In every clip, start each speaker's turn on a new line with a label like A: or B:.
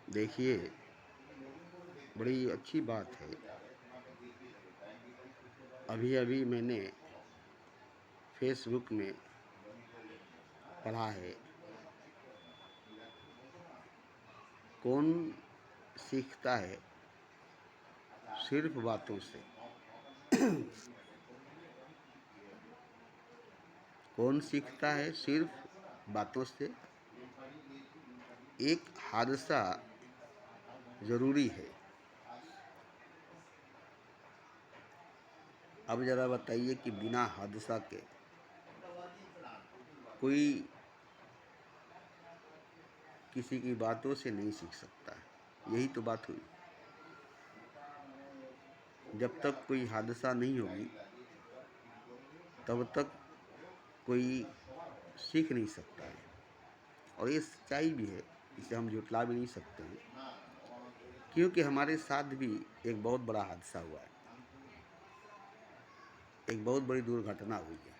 A: देखिए, बड़ी अच्छी बात है। अभी अभी मैंने फेसबुक में पढ़ा है, कौन सीखता है सिर्फ बातों से। कौन सीखता है सिर्फ बातों से। एक हादसा ज़रूरी है। अब ज़रा बताइए कि बिना हादसा के कोई किसी की बातों से नहीं सीख सकता है। यही तो बात हुई। जब तक कोई हादसा नहीं होगी तब तक कोई सीख नहीं सकता है। और ये सच्चाई भी है, इसे हम झुटला भी नहीं सकते हैं, क्योंकि हमारे साथ भी एक बहुत बड़ा हादसा हुआ है। एक बहुत बड़ी दुर्घटना हुई है।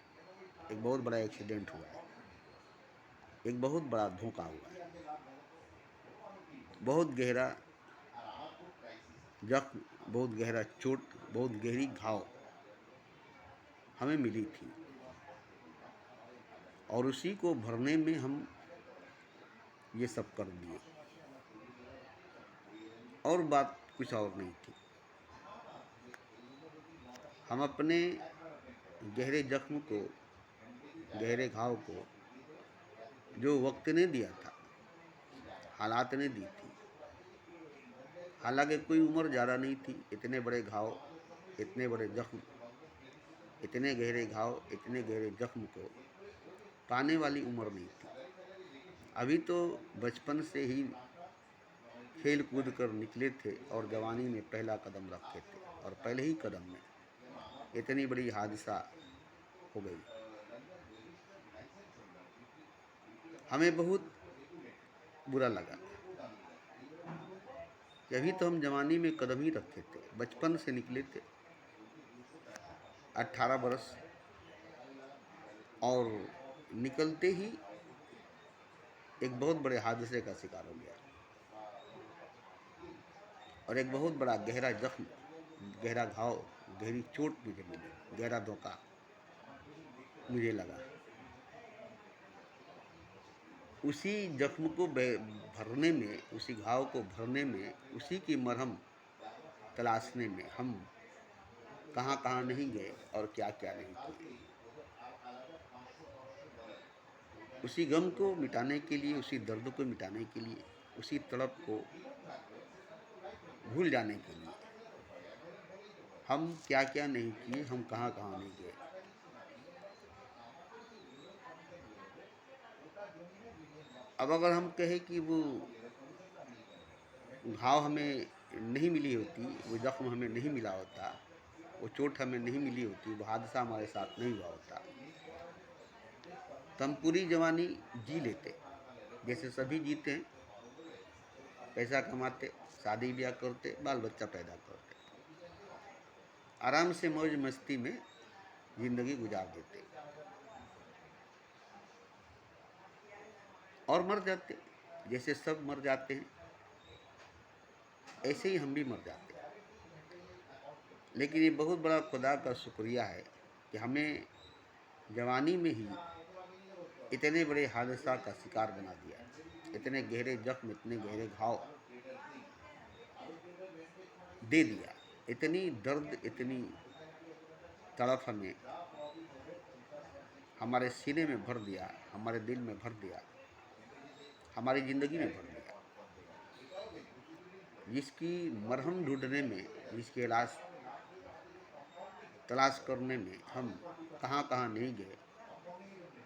A: एक बहुत बड़ा एक्सीडेंट हुआ है। एक बहुत बड़ा धोखा हुआ है। बहुत गहरा जख्म, बहुत गहरा चोट, बहुत गहरी घाव हमें मिली थी, और उसी को भरने में हम ये सब कर दिए। और बात कुछ और नहीं थी। हम अपने गहरे जख्म को, गहरे घाव को, जो वक्त ने दिया था, हालात ने दी थी। हालांकि कोई उम्र ज़्यादा नहीं थी। इतने बड़े घाव, इतने बड़े जख्म, इतने गहरे घाव, इतने गहरे जख्म को पाने वाली उम्र नहीं थी। अभी तो बचपन से ही खेल कूद कर निकले थे और जवानी में पहला कदम रखे थे, और पहले ही कदम में इतनी बड़ी हादसा हो गई। हमें बहुत बुरा लगा कि अभी तो हम जवानी में कदम ही रखे थे, बचपन से निकले थे, 18 बरस, और निकलते ही एक बहुत बड़े हादसे का शिकार हो गया। और एक बहुत बड़ा गहरा जख्म, गहरा घाव, गहरी चोट मुझे मिली, गहरा धोखा मुझे लगा। उसी जख्म को भरने में, उसी घाव को भरने में, उसी की मरहम तलाशने में हम कहाँ कहाँ नहीं गए और क्या क्या नहीं किए। उसी गम को मिटाने के लिए, उसी दर्द को मिटाने के लिए, उसी तड़प को भूल जाने के लिए हम क्या क्या नहीं किए, हम कहाँ कहाँ नहीं गए। अब अगर हम कहें कि वो घाव हमें नहीं मिली होती, वो जख्म हमें नहीं मिला होता, वो चोट हमें नहीं मिली होती, वो हादसा हमारे साथ नहीं हुआ होता, तो हम पूरी जवानी जी लेते जैसे सभी जीते हैं। पैसा कमाते, शादी ब्याह करते, बाल बच्चा पैदा करते, आराम से मौज मस्ती में ज़िंदगी गुजार देते और मर जाते। जैसे सब मर जाते हैं, ऐसे ही हम भी मर जाते हैं। लेकिन ये बहुत बड़ा खुदा का शुक्रिया है कि हमें जवानी में ही इतने बड़े हादसा का शिकार बना दिया। इतने गहरे जख्म, इतने गहरे घाव दे दिया, इतनी दर्द, इतनी तड़प हमें हमारे सीने में भर दिया, हमारे दिल में भर दिया, हमारी ज़िंदगी में भर दिया, जिसकी मरहम ढूंढने में, जिसके इलाज तलाश करने में हम कहाँ कहाँ नहीं गए,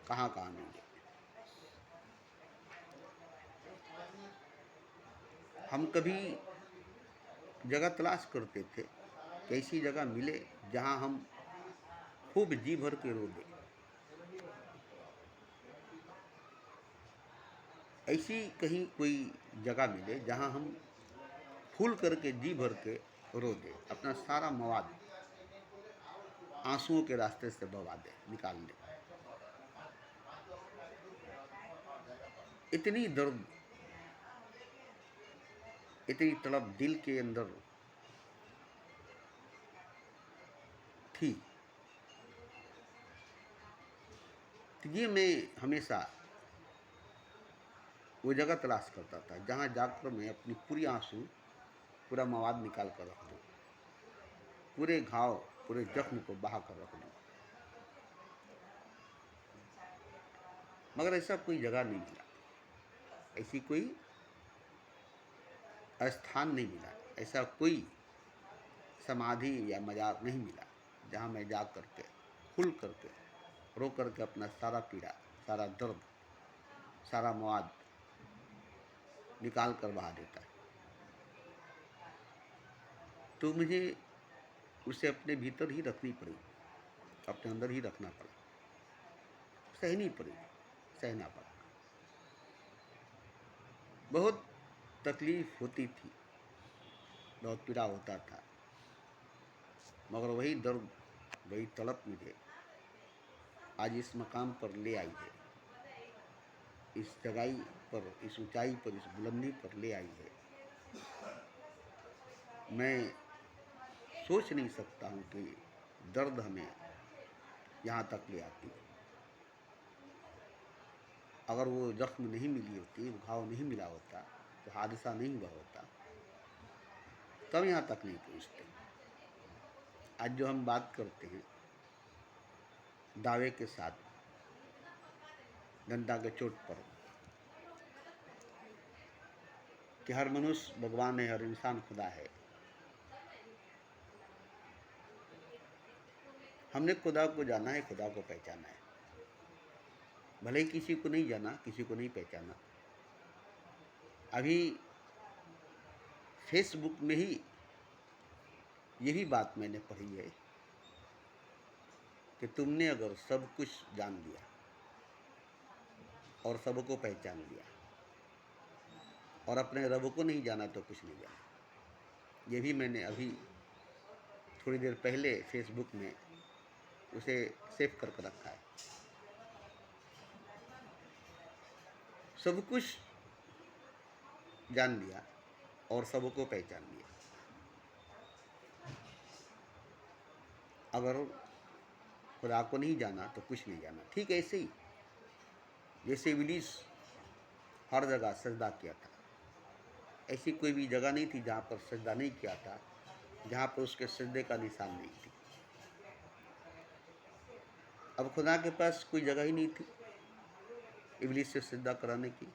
A: कहाँ कहाँ नहीं गए। हम कभी जगह तलाश करते थे कि ऐसी जगह मिले जहाँ हम खूब जी भर के रो दें। ऐसी कहीं कोई जगह मिले जहाँ हम फूल करके जी भर के रो दें, अपना सारा मवाद आंसुओं के रास्ते से बहा दें, निकाल दें। इतनी दर्द, इतनी तड़प दिल के अंदर थी। तो ये मैं हमेशा वो जगह तलाश करता था जहाँ जाकर मैं अपनी पूरी आंसू, पूरा मवाद निकाल कर रख दूँ, पूरे घाव, पूरे जख्म को बहा कर रख दूँ। मगर ऐसा कोई जगह नहीं मिला, ऐसी कोई स्थान नहीं मिला, ऐसा कोई समाधि या मजार नहीं मिला जहाँ मैं जा करके खुल करके रो करके अपना सारा पीड़ा, सारा दर्द, सारा मवाद निकाल कर बहा देता है। तो मुझे उसे अपने भीतर ही रखनी पड़ी, अपने अंदर ही रखना पड़ा, सहनी पड़ी, सहना पड़ा। बहुत तकलीफ होती थी, बहुत पीड़ा होता था, मगर वही दर्द, वही तड़प मुझे आज इस मकाम पर ले आई है, इस जगह पर, इस ऊंचाई पर, इस बुलंदी पर ले आई है। मैं सोच नहीं सकता हूँ कि दर्द हमें यहाँ तक ले आती। अगर वो जख्म नहीं मिली होती, वो घाव नहीं मिला होता, तो हादसा नहीं हुआ होता, तब यहाँ तक नहीं पहुँचते। आज जो हम बात करते हैं दावे के साथ, डंडा के चोट पर, कि हर मनुष्य भगवान है, हर इंसान खुदा है। हमने खुदा को जाना है, खुदा को पहचाना है। भले ही किसी को नहीं जाना, किसी को नहीं पहचाना। अभी फेसबुक में ही यही बात मैंने पढ़ी है कि तुमने अगर सब कुछ जान लिया और सबको पहचान लिया और अपने रब को नहीं जाना तो कुछ नहीं जाना। ये भी मैंने अभी थोड़ी देर पहले फेसबुक में उसे सेव करके रखा है। सब कुछ जान लिया और सबको पहचान लिया, अगर खुदा को नहीं जाना तो कुछ नहीं जाना। ठीक ऐसे ही जैसे इब्लीस हर जगह सजदा किया था, ऐसी कोई भी जगह नहीं थी जहाँ पर सजदा नहीं किया था, जहाँ पर उसके सजदे का निशान नहीं थी। अब खुदा के पास कोई जगह ही नहीं थी इब्लीस से सजदा कराने की,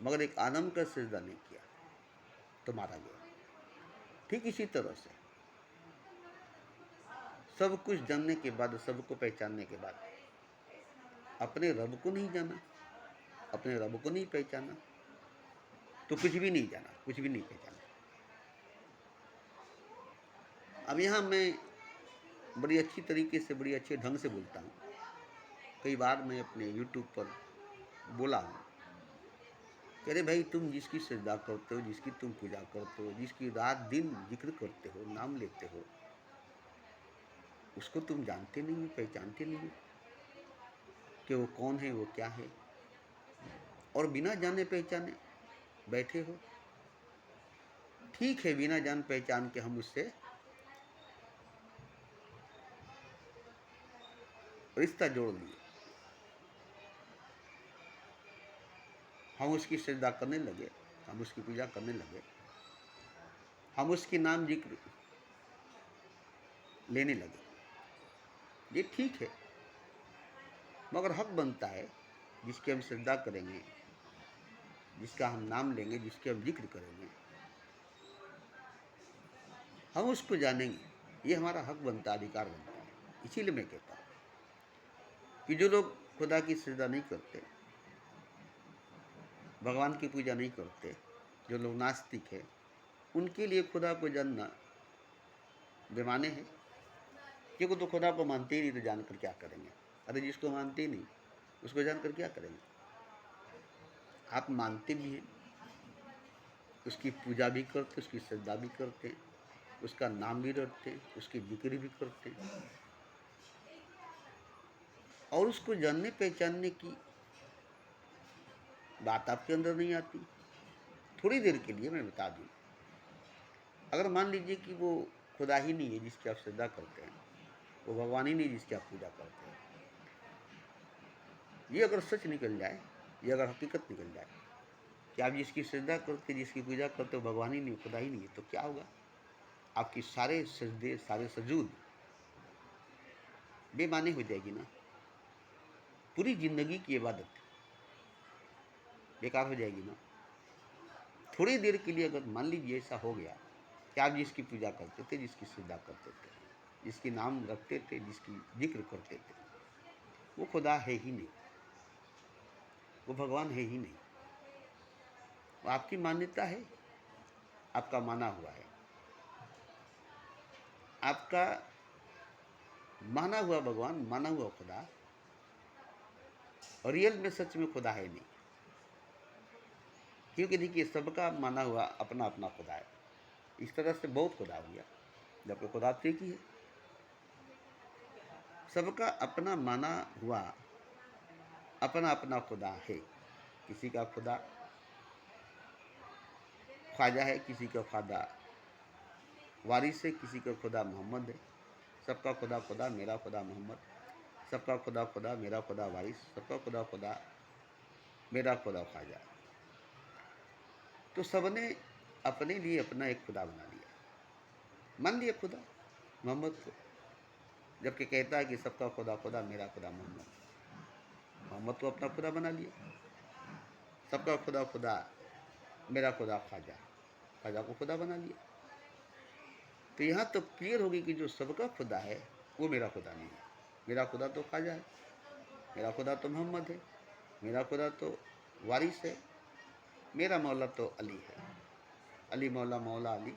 A: मगर एक आदम का सजदा नहीं किया तो मारा गया। ठीक इसी तरह से सब कुछ जानने के बाद, सबको पहचानने के बाद अपने रब को नहीं जाना, अपने रब को नहीं पहचाना तो कुछ भी नहीं जाना, कुछ भी नहीं पहचाना। अब यहाँ मैं बड़ी अच्छी तरीके से, बड़ी अच्छे ढंग से बोलता हूँ। कई बार मैं अपने यूट्यूब पर बोला हूँ कि अरे भाई, तुम जिसकी सजदा करते हो, जिसकी तुम पूजा करते हो, जिसकी रात दिन जिक्र करते हो, नाम लेते हो, उसको तुम जानते नहीं हो, पहचानते नहीं हो कि वो कौन है, वो क्या है, और बिना जाने पहचाने बैठे हो। ठीक है, बिना जान पहचान के हम उससे रिश्ता जोड़ लिए, हम उसकी सजदा करने लगे, हम उसकी पूजा करने लगे, हम उसकी नाम जिक्र लेने लगे। ये ठीक है, मगर हक बनता है जिसकी हम सजदा करेंगे, जिसका हम नाम लेंगे, जिसके हम जिक्र करेंगे, हम उसको जानेंगे, ये हमारा हक बनता है, अधिकार बनता है। इसीलिए मैं कहता हूँ कि जो लोग खुदा की सजदा नहीं करते, भगवान की पूजा नहीं करते, जो लोग नास्तिक है, उनके लिए खुदा को जानना बेमाने है, क्योंकि तो खुदा को मानते ही नहीं, तो जानकर क्या करेंगे। अरे जिसको मानते ही नहीं, उसको जानकर क्या करेंगे। आप मानते भी हैं, उसकी पूजा भी करते, उसकी सजदा भी करते, उसका नाम भी रटते, उसकी जिक्र भी करते, और उसको जानने पहचानने की बात आपके अंदर नहीं आती, थोड़ी देर के लिए मैं बता दूँ। अगर मान लीजिए कि वो खुदा ही नहीं है जिसकी आप श्रद्धा करते हैं, वो भगवान ही नहीं जिसकी आप पूजा करते हैं, ये अगर सच निकल जाए, ये अगर हकीकत निकल जाए कि आप जिसकी श्रद्धा करते, जिसकी पूजा करते हो भगवान ही नहीं, खुदा ही नहीं है, तो क्या होगा? आपकी सारे सजदे, सारे सजूद बेमाने हो जाएगी ना। पूरी जिंदगी की इबादत बेकार हो जाएगी ना। थोड़ी देर के लिए अगर मान लीजिए ऐसा हो गया कि आप जिसकी पूजा करते थे, जिसकी श्रद्धा करते थे, जिसकी नाम रखते थे, जिसकी जिक्र करते थे, वो खुदा है ही नहीं, वो भगवान है ही नहीं। वो आपकी मान्यता है, आपका माना हुआ है, आपका माना हुआ भगवान, माना हुआ खुदा रियल में सच में खुदा है नहीं। क्योंकि देखिए सबका माना हुआ अपना अपना खुदा है। इस तरह से बहुत खुदा हो गया, जबकि खुदा तो एक ही है। सबका अपना माना हुआ अपना अपना खुदा है। किसी का खुदा ख्वाजा है, किसी का खुदा वारिस है, किसी का खुदा मोहम्मद है। सबका खुदा खुदा, मेरा खुदा मोहम्मद। सबका खुदा खुदा, मेरा खुदा वारिस। सबका खुदा खुदा, मेरा खुदा ख्वाजा। तो सबने अपने लिए अपना एक खुदा बना लिया, मान लिया खुदा मोहम्मद को। जबकि कहता है कि सबका खुदा खुदा, मेरा खुदा मोहम्मद। मोहम्मद को अपना खुदा बना लिया। सबका खुदा खुदा, मेरा खुदा ख्वाजा, ख्वाजा को खुदा बना लिया। तो यहाँ तो क्लियर होगी कि जो सबका खुदा है वो मेरा खुदा नहीं है। मेरा खुदा तो ख्वाजा है, मेरा खुदा तो मोहम्मद है, मेरा खुदा तो वारिस है, मेरा मौला तो अली है, अली मौला, मौला अली।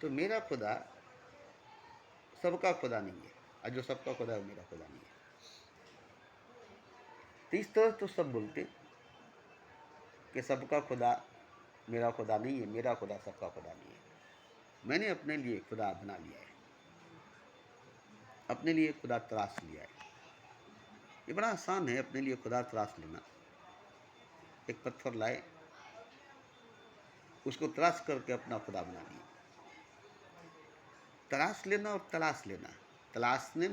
A: तो मेरा खुदा सबका खुदा नहीं है, और जो सबका खुदा है वो मेरा खुदा नहीं है। तो इस तरह तो सब बोलते कि सबका खुदा मेरा खुदा नहीं है, मेरा खुदा सबका खुदा नहीं है। मैंने अपने लिए खुदा बना लिया है, अपने लिए खुदा तलाश लिया है। ये बड़ा आसान है अपने लिए खुदा तलाश लेना। एक पत्थर लाए, उसको तलाश करके अपना खुदा बना लिया। तलाश लेना और तलाश लेना, तलाशने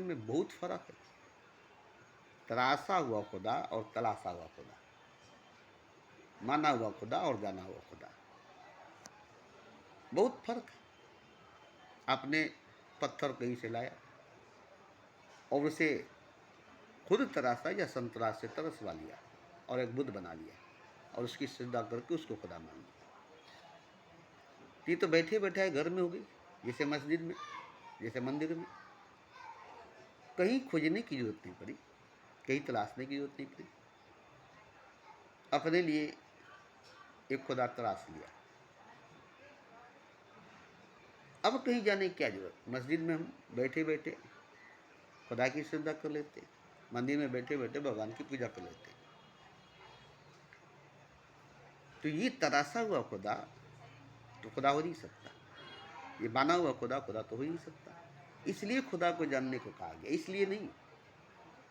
A: में बहुत फर्क है। तराशा हुआ खुदा और तलाशा हुआ खुदा, माना हुआ खुदा और जाना हुआ खुदा, बहुत फर्क है। आपने पत्थर कहीं से लाया और उसे खुद तराशा या संतराश से तरसवा लिया और एक बुद्ध बना लिया और उसकी श्रद्धा करके उसको खुदा मान लिया। ये तो बैठे बैठाए घर में हो गई, जैसे मस्जिद में, जैसे मंदिर में। कहीं खोजने की जरूरत नहीं पड़ी, कहीं तलाशने की जरूरत नहीं पड़ी। अपने लिए एक खुदा तलाश लिया। अब कहीं जाने की क्या जरूरत? मस्जिद में हम बैठे बैठे खुदा की श्रद्धा कर लेते, मंदिर में बैठे बैठे भगवान की पूजा कर लेते। तो ये तराशा हुआ खुदा तो खुदा हो नहीं सकता, ये माना हुआ खुदा खुदा तो हो ही नहीं सकता। इसलिए खुदा को जानने को कहा गया, इसलिए नहीं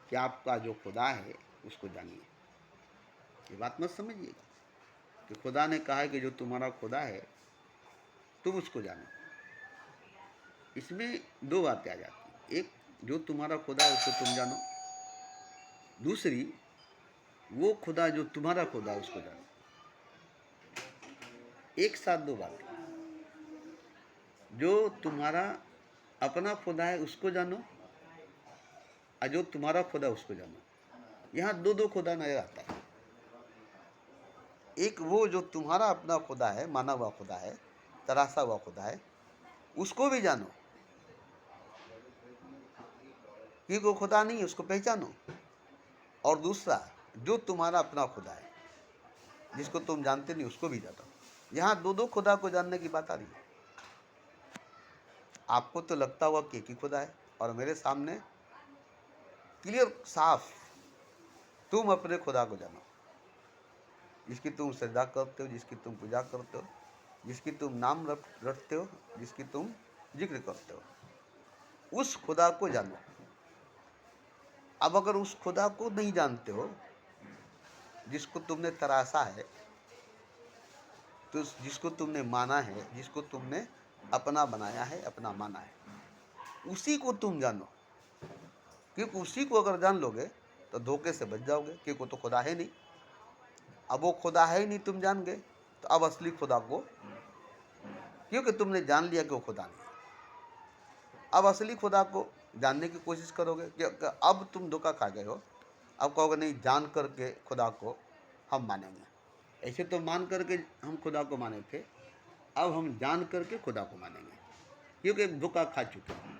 A: कि आपका जो खुदा है उसको जानिए। ये बात मत समझिएगा कि खुदा ने कहा है कि जो तुम्हारा खुदा है तुम उसको जानो। इसमें दो बातें आ जाती हैं। एक, जो तुम्हारा खुदा है उसको तुम जानो। दूसरी, वो खुदा जो तुम्हारा खुदा है उसको जानो। एक साथ दो बातें। जो तुम्हारा अपना खुदा है उसको जानो और जो तुम्हारा खुदा उसको जानो। यहाँ दो दो खुदा नजर आता है। एक वो जो तुम्हारा अपना खुदा है, माना हुआ खुदा है, तराशा हुआ खुदा है, उसको भी जानो, क्योंकि वो खुदा नहीं है, उसको पहचानो। और दूसरा, जो तुम्हारा अपना खुदा है जिसको तुम जानते नहीं उसको भी जानो। यहाँ दो दो खुदा को जानने की बात आ रही है। आपको तो लगता हुआ कि एक ही खुदा है, और मेरे सामने क्लियर साफ, तुम अपने खुदा को जानो, जिसकी तुम श्रद्धा करते हो, जिसकी तुम पूजा करते हो, जिसकी तुम नाम रखते हो, जिसकी तुम जिक्र करते हो, उस खुदा को जानो। अब अगर उस खुदा को नहीं जानते हो जिसको तुमने तराशा है, तो जिसको तुमने माना है, जिसको तुमने अपना बनाया है, अपना माना है, उसी को तुम जानो। क्योंकि उसी को अगर जान लोगे तो धोखे से बच जाओगे, क्योंकि वो तो खुदा है नहीं। अब वो खुदा है ही नहीं, तुम जान गए, तो अब असली खुदा को, क्योंकि तुमने जान लिया कि वो खुदा नहीं है, अब असली खुदा को जानने की कोशिश करोगे। कि अब तुम धोखा खा गए हो, अब कहोगे नहीं, जान करके खुदा को हम मानेंगे। ऐसे तो मान करके हम खुदा को माने थे, अब हम जान करके खुदा को मानेंगे, क्योंकि एक धोखा खा चुके हैं।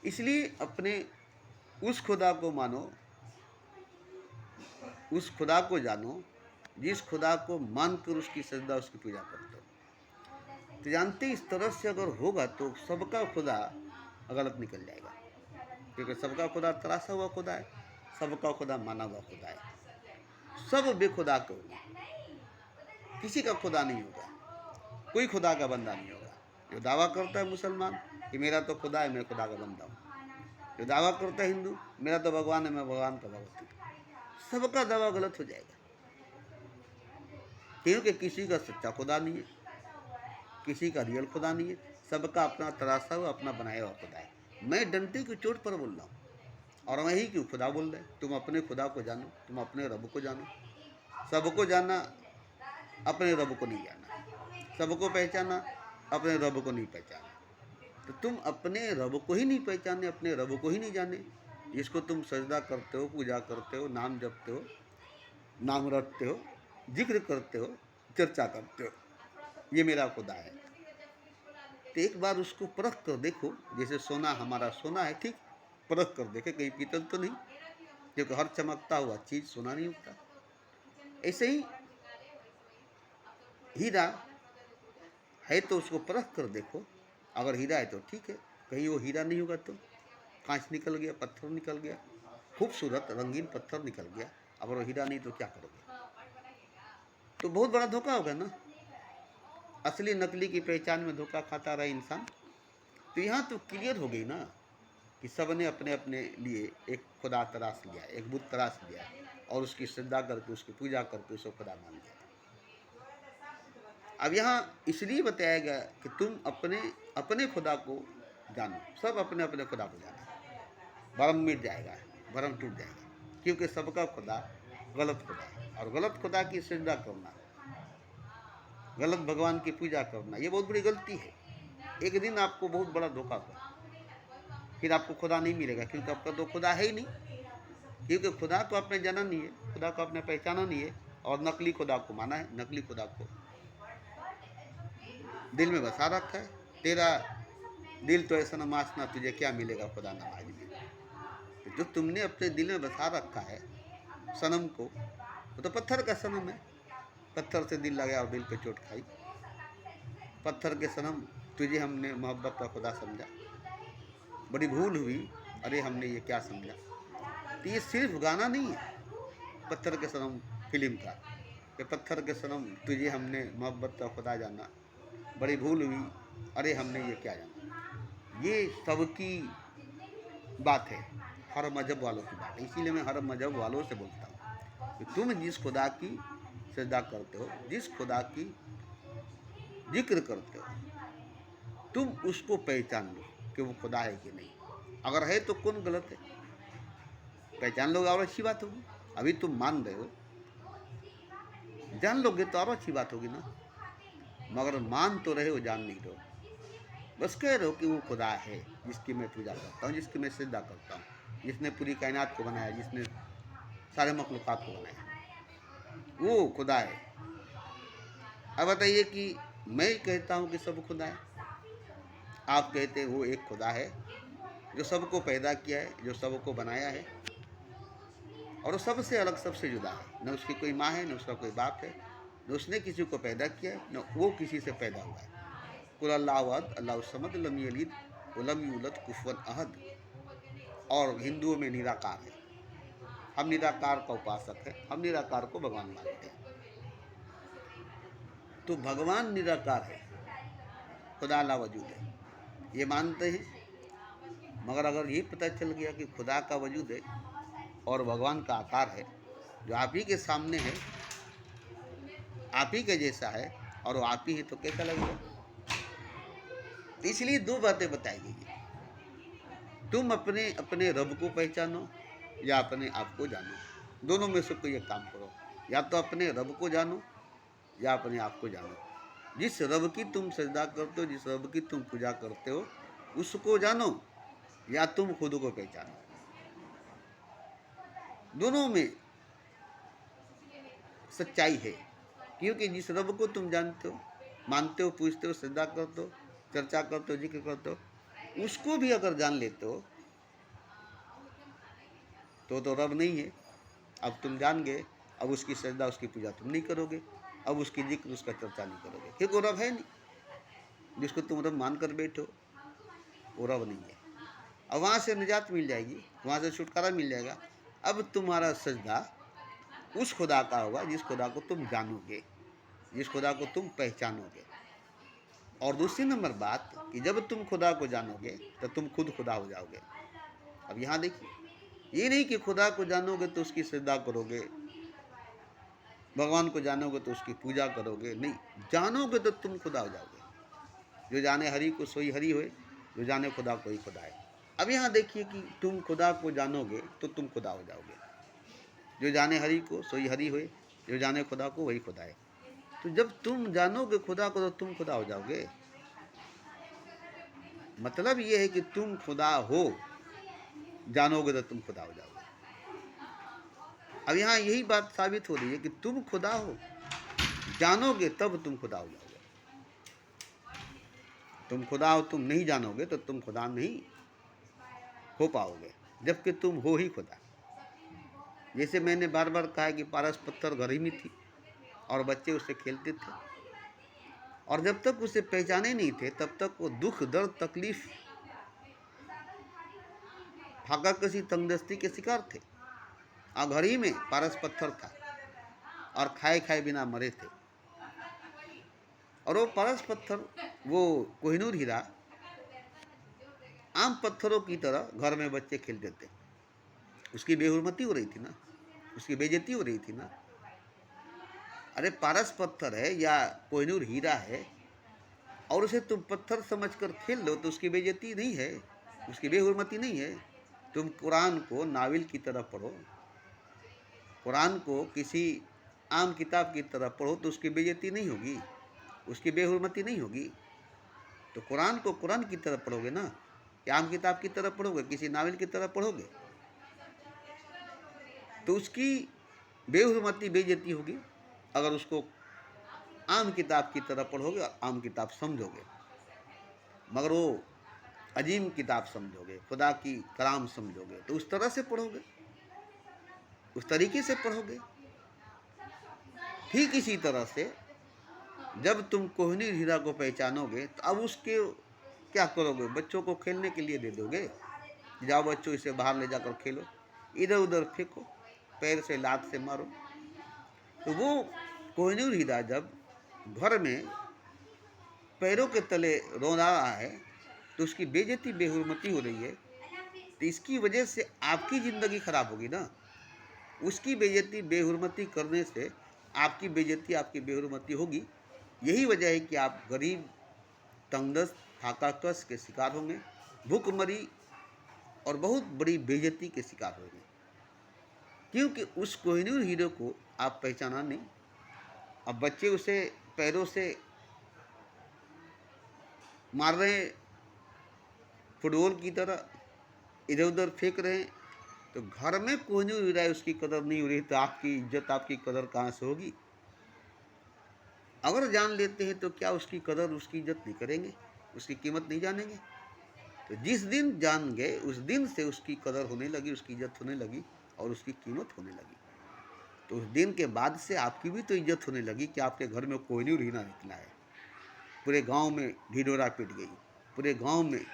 A: इसलिए अपने उस खुदा को मानो, उस खुदा को जानो जिस खुदा को मानकर उसकी सजदा, उसकी पूजा करते हो। तो जानते इस तरह से अगर होगा तो सबका खुदा गलत निकल जाएगा, क्योंकि सबका खुदा तराशा हुआ खुदा है, सबका खुदा माना हुआ खुदा है। सब बेखुदा के होंगे, किसी का खुदा नहीं होगा, कोई खुदा का बंदा नहीं होगा। जो दावा करता है मुसलमान कि मेरा तो खुदा है, मैं खुदा का बंदा हूँ, जो दावा करता है हिंदू मेरा तो भगवान है, मैं भगवान का भगत हूँ, सबका दावा गलत हो जाएगा। क्योंकि किसी का सच्चा खुदा नहीं है, किसी का रियल खुदा नहीं है, सबका अपना तराशा हुआ, अपना बनाया हुआ खुदा है। मैं डंटे की चोट पर बोल रहा हूँ, और वही क्यों खुदा बोल रहे। तुम अपने खुदा को जानो, तुम अपने रब को जानो। सबको जाना, अपने रब को नहीं जाना। सबको पहचाना, अपने रब को नहीं पहचाना। तो तुम अपने रब को ही नहीं पहचाने, अपने रब को ही नहीं जाने, जिसको तुम सजदा करते हो, पूजा करते हो, नाम जपते हो, नाम रटते हो, जिक्र करते हो, चर्चा करते हो, ये मेरा खुदा है। तो एक बार उसको परख कर देखो। जैसे सोना, हमारा सोना है, ठीक, परख कर देखे कहीं पीतल तो नहीं, क्योंकि हर चमकता हुआ चीज़ सोना नहीं होता। ऐसे ही हीरा है तो उसको परख कर देखो, अगर हीरा है तो ठीक है, कहीं वो हीरा नहीं होगा तो कांच निकल गया, पत्थर निकल गया, खूबसूरत रंगीन पत्थर निकल गया, अगर वो हीरा नहीं तो क्या करोगे? तो बहुत बड़ा धोखा होगा ना। असली नकली की पहचान में धोखा खाता रहा इंसान। तो यहाँ तो क्लियर हो गई ना कि सब ने अपने अपने लिए एक खुदा तराश लिया, एक बुत तराश लिया, और उसकी श्रद्धा करके, उसकी पूजा करके उसको खुदा मान लिया। अब यहाँ इसलिए बताया गया कि तुम अपने अपने खुदा को जानो। सब अपने अपने खुदा को जानो, भरम मिट जाएगा, भरम टूट जाएगा, क्योंकि सबका खुदा गलत खुदा है। और गलत खुदा की सजदा करना, गलत भगवान की पूजा करना, ये बहुत बड़ी गलती है। एक दिन आपको बहुत बड़ा धोखा होगा, फिर आपको खुदा नहीं मिलेगा, क्योंकि आपका तो खुदा है ही नहीं। क्योंकि खुदा को आपने जाना नहीं है, खुदा को आपने पहचाना नहीं है, और नकली खुदा को माना है, नकली खुदा को दिल में बसा रखा है। तेरा दिल तो ऐसा नमाज़ना, तुझे क्या मिलेगा खुदा नमाज में। तो जो तुमने अपने दिल में बसा रखा है सनम को, वो तो पत्थर का सनम है। पत्थर से दिल लगाया और दिल पे चोट खाई। पत्थर के सनम, तुझे हमने मोहब्बत का खुदा समझा, बड़ी भूल हुई, अरे हमने ये क्या समझा। तो ये सिर्फ गाना नहीं है पत्थर के सनम फिल्म का, कि पत्थर के सनम तुझे हमने मोहब्बत का खुदा जाना, बड़ी भूल हुई, अरे हमने ये क्या जाना। ये सबकी बात है, हर मजहब वालों की बात है। इसीलिए मैं हर मजहब वालों से बोलता हूँ कि तुम जिस खुदा की सजदा करते हो, जिस खुदा की जिक्र करते हो, तुम उसको पहचान लो कि वो खुदा है कि नहीं। अगर है तो कौन गलत है, पहचान लोगे और अच्छी बात होगी। अभी तुम मान रहे हो, जान लोगे तो और अच्छी बात होगी ना। मगर मान तो रहे हो, जान नहीं रहे हो, बस कह रहे हो कि वो खुदा है जिसकी मैं पूजा करता हूँ, जिसकी मैं सजदा करता हूँ, जिसने पूरी कायनात को बनाया, जिसने सारे मखलूक़ात को बनाया, वो खुदा है। अब बताइए कि मैं कहता हूँ कि सब खुदा है, आप कहते हैं वो एक खुदा है जो सबको पैदा किया है, जो सबको बनाया है, और वो सबसे अलग, सबसे जुदा है। न उसकी कोई माँ है, न उसका कोई बाप है, न उसने किसी को पैदा किया है, न वो किसी से पैदा हुआ है। कुल अल्लाहु अहद अल्लाहु समद लम यलिद वलम यूलद कुफुवन अहद। और हिंदुओं में निराकार है, हम निराकार का उपासक है, हम निराकार को भगवान मानते हैं। तो भगवान निराकार है, खुदा ला वजूद है, ये मानते हैं। मगर अगर ये पता चल गया कि खुदा का वजूद है और भगवान का आकार है जो आप ही के सामने है, आप ही के जैसा है और वो आप ही है तो कैसा लगेगा। इसलिए दो बातें बताई गई है, तुम अपने अपने रब को पहचानो या अपने आप को जानो। दोनों में से कोई एक काम करो, या तो अपने रब को जानो या अपने आप को जानो। जिस रब की तुम सजदा करते हो, जिस रब की तुम पूजा करते हो, उसको जानो या तुम खुद को पहचानो। दोनों में सच्चाई है, क्योंकि जिस रब को तुम जानते हो, मानते हो, पूछते हो, सजदा करते हो, चर्चा करते हो, जिक्र करते हो, उसको भी अगर जान लेते हो तो रब नहीं है। अब तुम जान गए, अब उसकी सजदा उसकी पूजा तुम नहीं करोगे, अब उसकी जिक्र उसका चर्चा नहीं करोगे, क्योंकि वो रब है नहीं। जिसको तुम रब मान कर बैठो वो रब नहीं है। अब वहाँ से निजात मिल जाएगी, वहाँ से छुटकारा मिल जाएगा। अब तुम्हारा सजदा उस खुदा का होगा जिस खुदा को तुम जानोगे, जिस खुदा को तुम पहचानोगे। और दूसरी नंबर बात कि जब तुम खुदा को जानोगे तो तुम खुद खुदा हो जाओगे। अब यहाँ देखिए, ये नहीं कि खुदा को जानोगे तो उसकी सजदा करोगे, भगवान को जानोगे तो उसकी पूजा करोगे, नहीं, जानोगे तो तुम खुदा हो जाओगे। जो जाने हरि को सोई हरि होए, जो जाने खुदा को ही खुदा है। अब यहाँ देखिए कि तुम खुदा को जानोगे तो तुम खुदा हो जाओगे। जो जाने हरि को सोई हरि होए, जो जाने खुदा को वही खुदा है। तो जब तुम जानोगे खुदा को तो तुम खुदा हो जाओगे। मतलब ये है कि तुम खुदा हो, जानोगे तो तुम खुदा हो जाओगे। अब यहाँ यही बात साबित हो रही है कि तुम खुदा हो, जानोगे तब तुम खुदा हो जाओगे। तुम खुदा हो, तुम नहीं जानोगे तो तुम खुदा नहीं हो पाओगे, जबकि तुम हो ही खुदा। जैसे मैंने बार बार कहा कि पारस पत्थर घर ही में थी और बच्चे उससे खेलते थे, और जब तक उसे पहचाने नहीं थे तब तक वो दुख, दर्द, तकलीफ, फाका कसी, तंगदस्ती के शिकार थे। और घर ही में पारस पत्थर था और खाए खाए बिना मरे थे। और वो पारस पत्थर, वो कोहिनूर हीरा, आम पत्थरों की तरह घर में बच्चे खेलते थे। उसकी बेहुरमती हो रही थी ना, उसकी बेइज्जती हो रही थी ना। अरे पारस पत्थर है या कोहिनूर हीरा है और उसे तुम पत्थर समझकर खेल लो तो उसकी बेइज्जती नहीं है, उसकी बेहुरमती नहीं है। तुम कुरान को नाविल की तरह पढ़ो, कुरान को किसी आम किताब की तरह पढ़ो तो उसकी बेइज्जती नहीं होगी, उसकी बेहुरमती नहीं होगी। तो कुरान को कुरान की तरह पढ़ोगे ना, कि आम किताब की तरह पढ़ोगे, किसी नावल की तरह पढ़ोगे, तो उसकी बेहुरमती, बेइज्जती होगी। अगर उसको आम किताब की तरह पढ़ोगे और आम किताब समझोगे, मगर वो अजीम किताब समझोगे, खुदा की कलाम समझोगे, तो उस तरह से पढ़ोगे, उस तरीके से पढ़ोगे। ठीक इसी तरह से जब तुम कोहिनूर हीरा को पहचानोगे तो अब उसके क्या करोगे? बच्चों को खेलने के लिए दे दोगे, जाओ बच्चों इसे बाहर ले जाकर खेलो, इधर उधर फेंको, पैर से लात से मारो। तो वो कोहिनूर हीरा जब घर में पैरों के तले रो रहा है तो उसकी बेइज्जती, बेहुरमती हो रही है, तो इसकी वजह से आपकी ज़िंदगी खराब होगी ना। उसकी बेइज्जती, बेहुरमती करने से आपकी बेइज्जती, आपकी बेहुरमती होगी। यही वजह है कि आप गरीब, तंगदस्त, फाकाकश के शिकार होंगे, भूखमरी और बहुत बड़ी बेइज्जती के शिकार होंगे, क्योंकि उस कोहिनूर हीरो को आप पहचाना नहीं। अब बच्चे उसे पैरों से मार रहे हैं, फुटबॉल की तरह इधर उधर फेंक रहे हैं, तो घर में कोहिनूर हीरा है, उसकी कदर नहीं हो रही, तो आपकी इज्जत, आपकी कदर कहाँ से होगी? अगर जान लेते हैं तो क्या उसकी कदर, उसकी इज्जत नहीं करेंगे, उसकी कीमत नहीं जानेंगे? तो जिस दिन जान गए उस दिन से उसकी कदर होने लगी, उसकी इज्जत होने लगी और उसकी कीमत होने लगी। तो उस दिन के बाद से आपकी भी तो इज्जत होने लगी कि आपके घर में कोहिनूर हीरा निकला है। पूरे गांव में ढिढोरा पिट गई, पूरे गांव में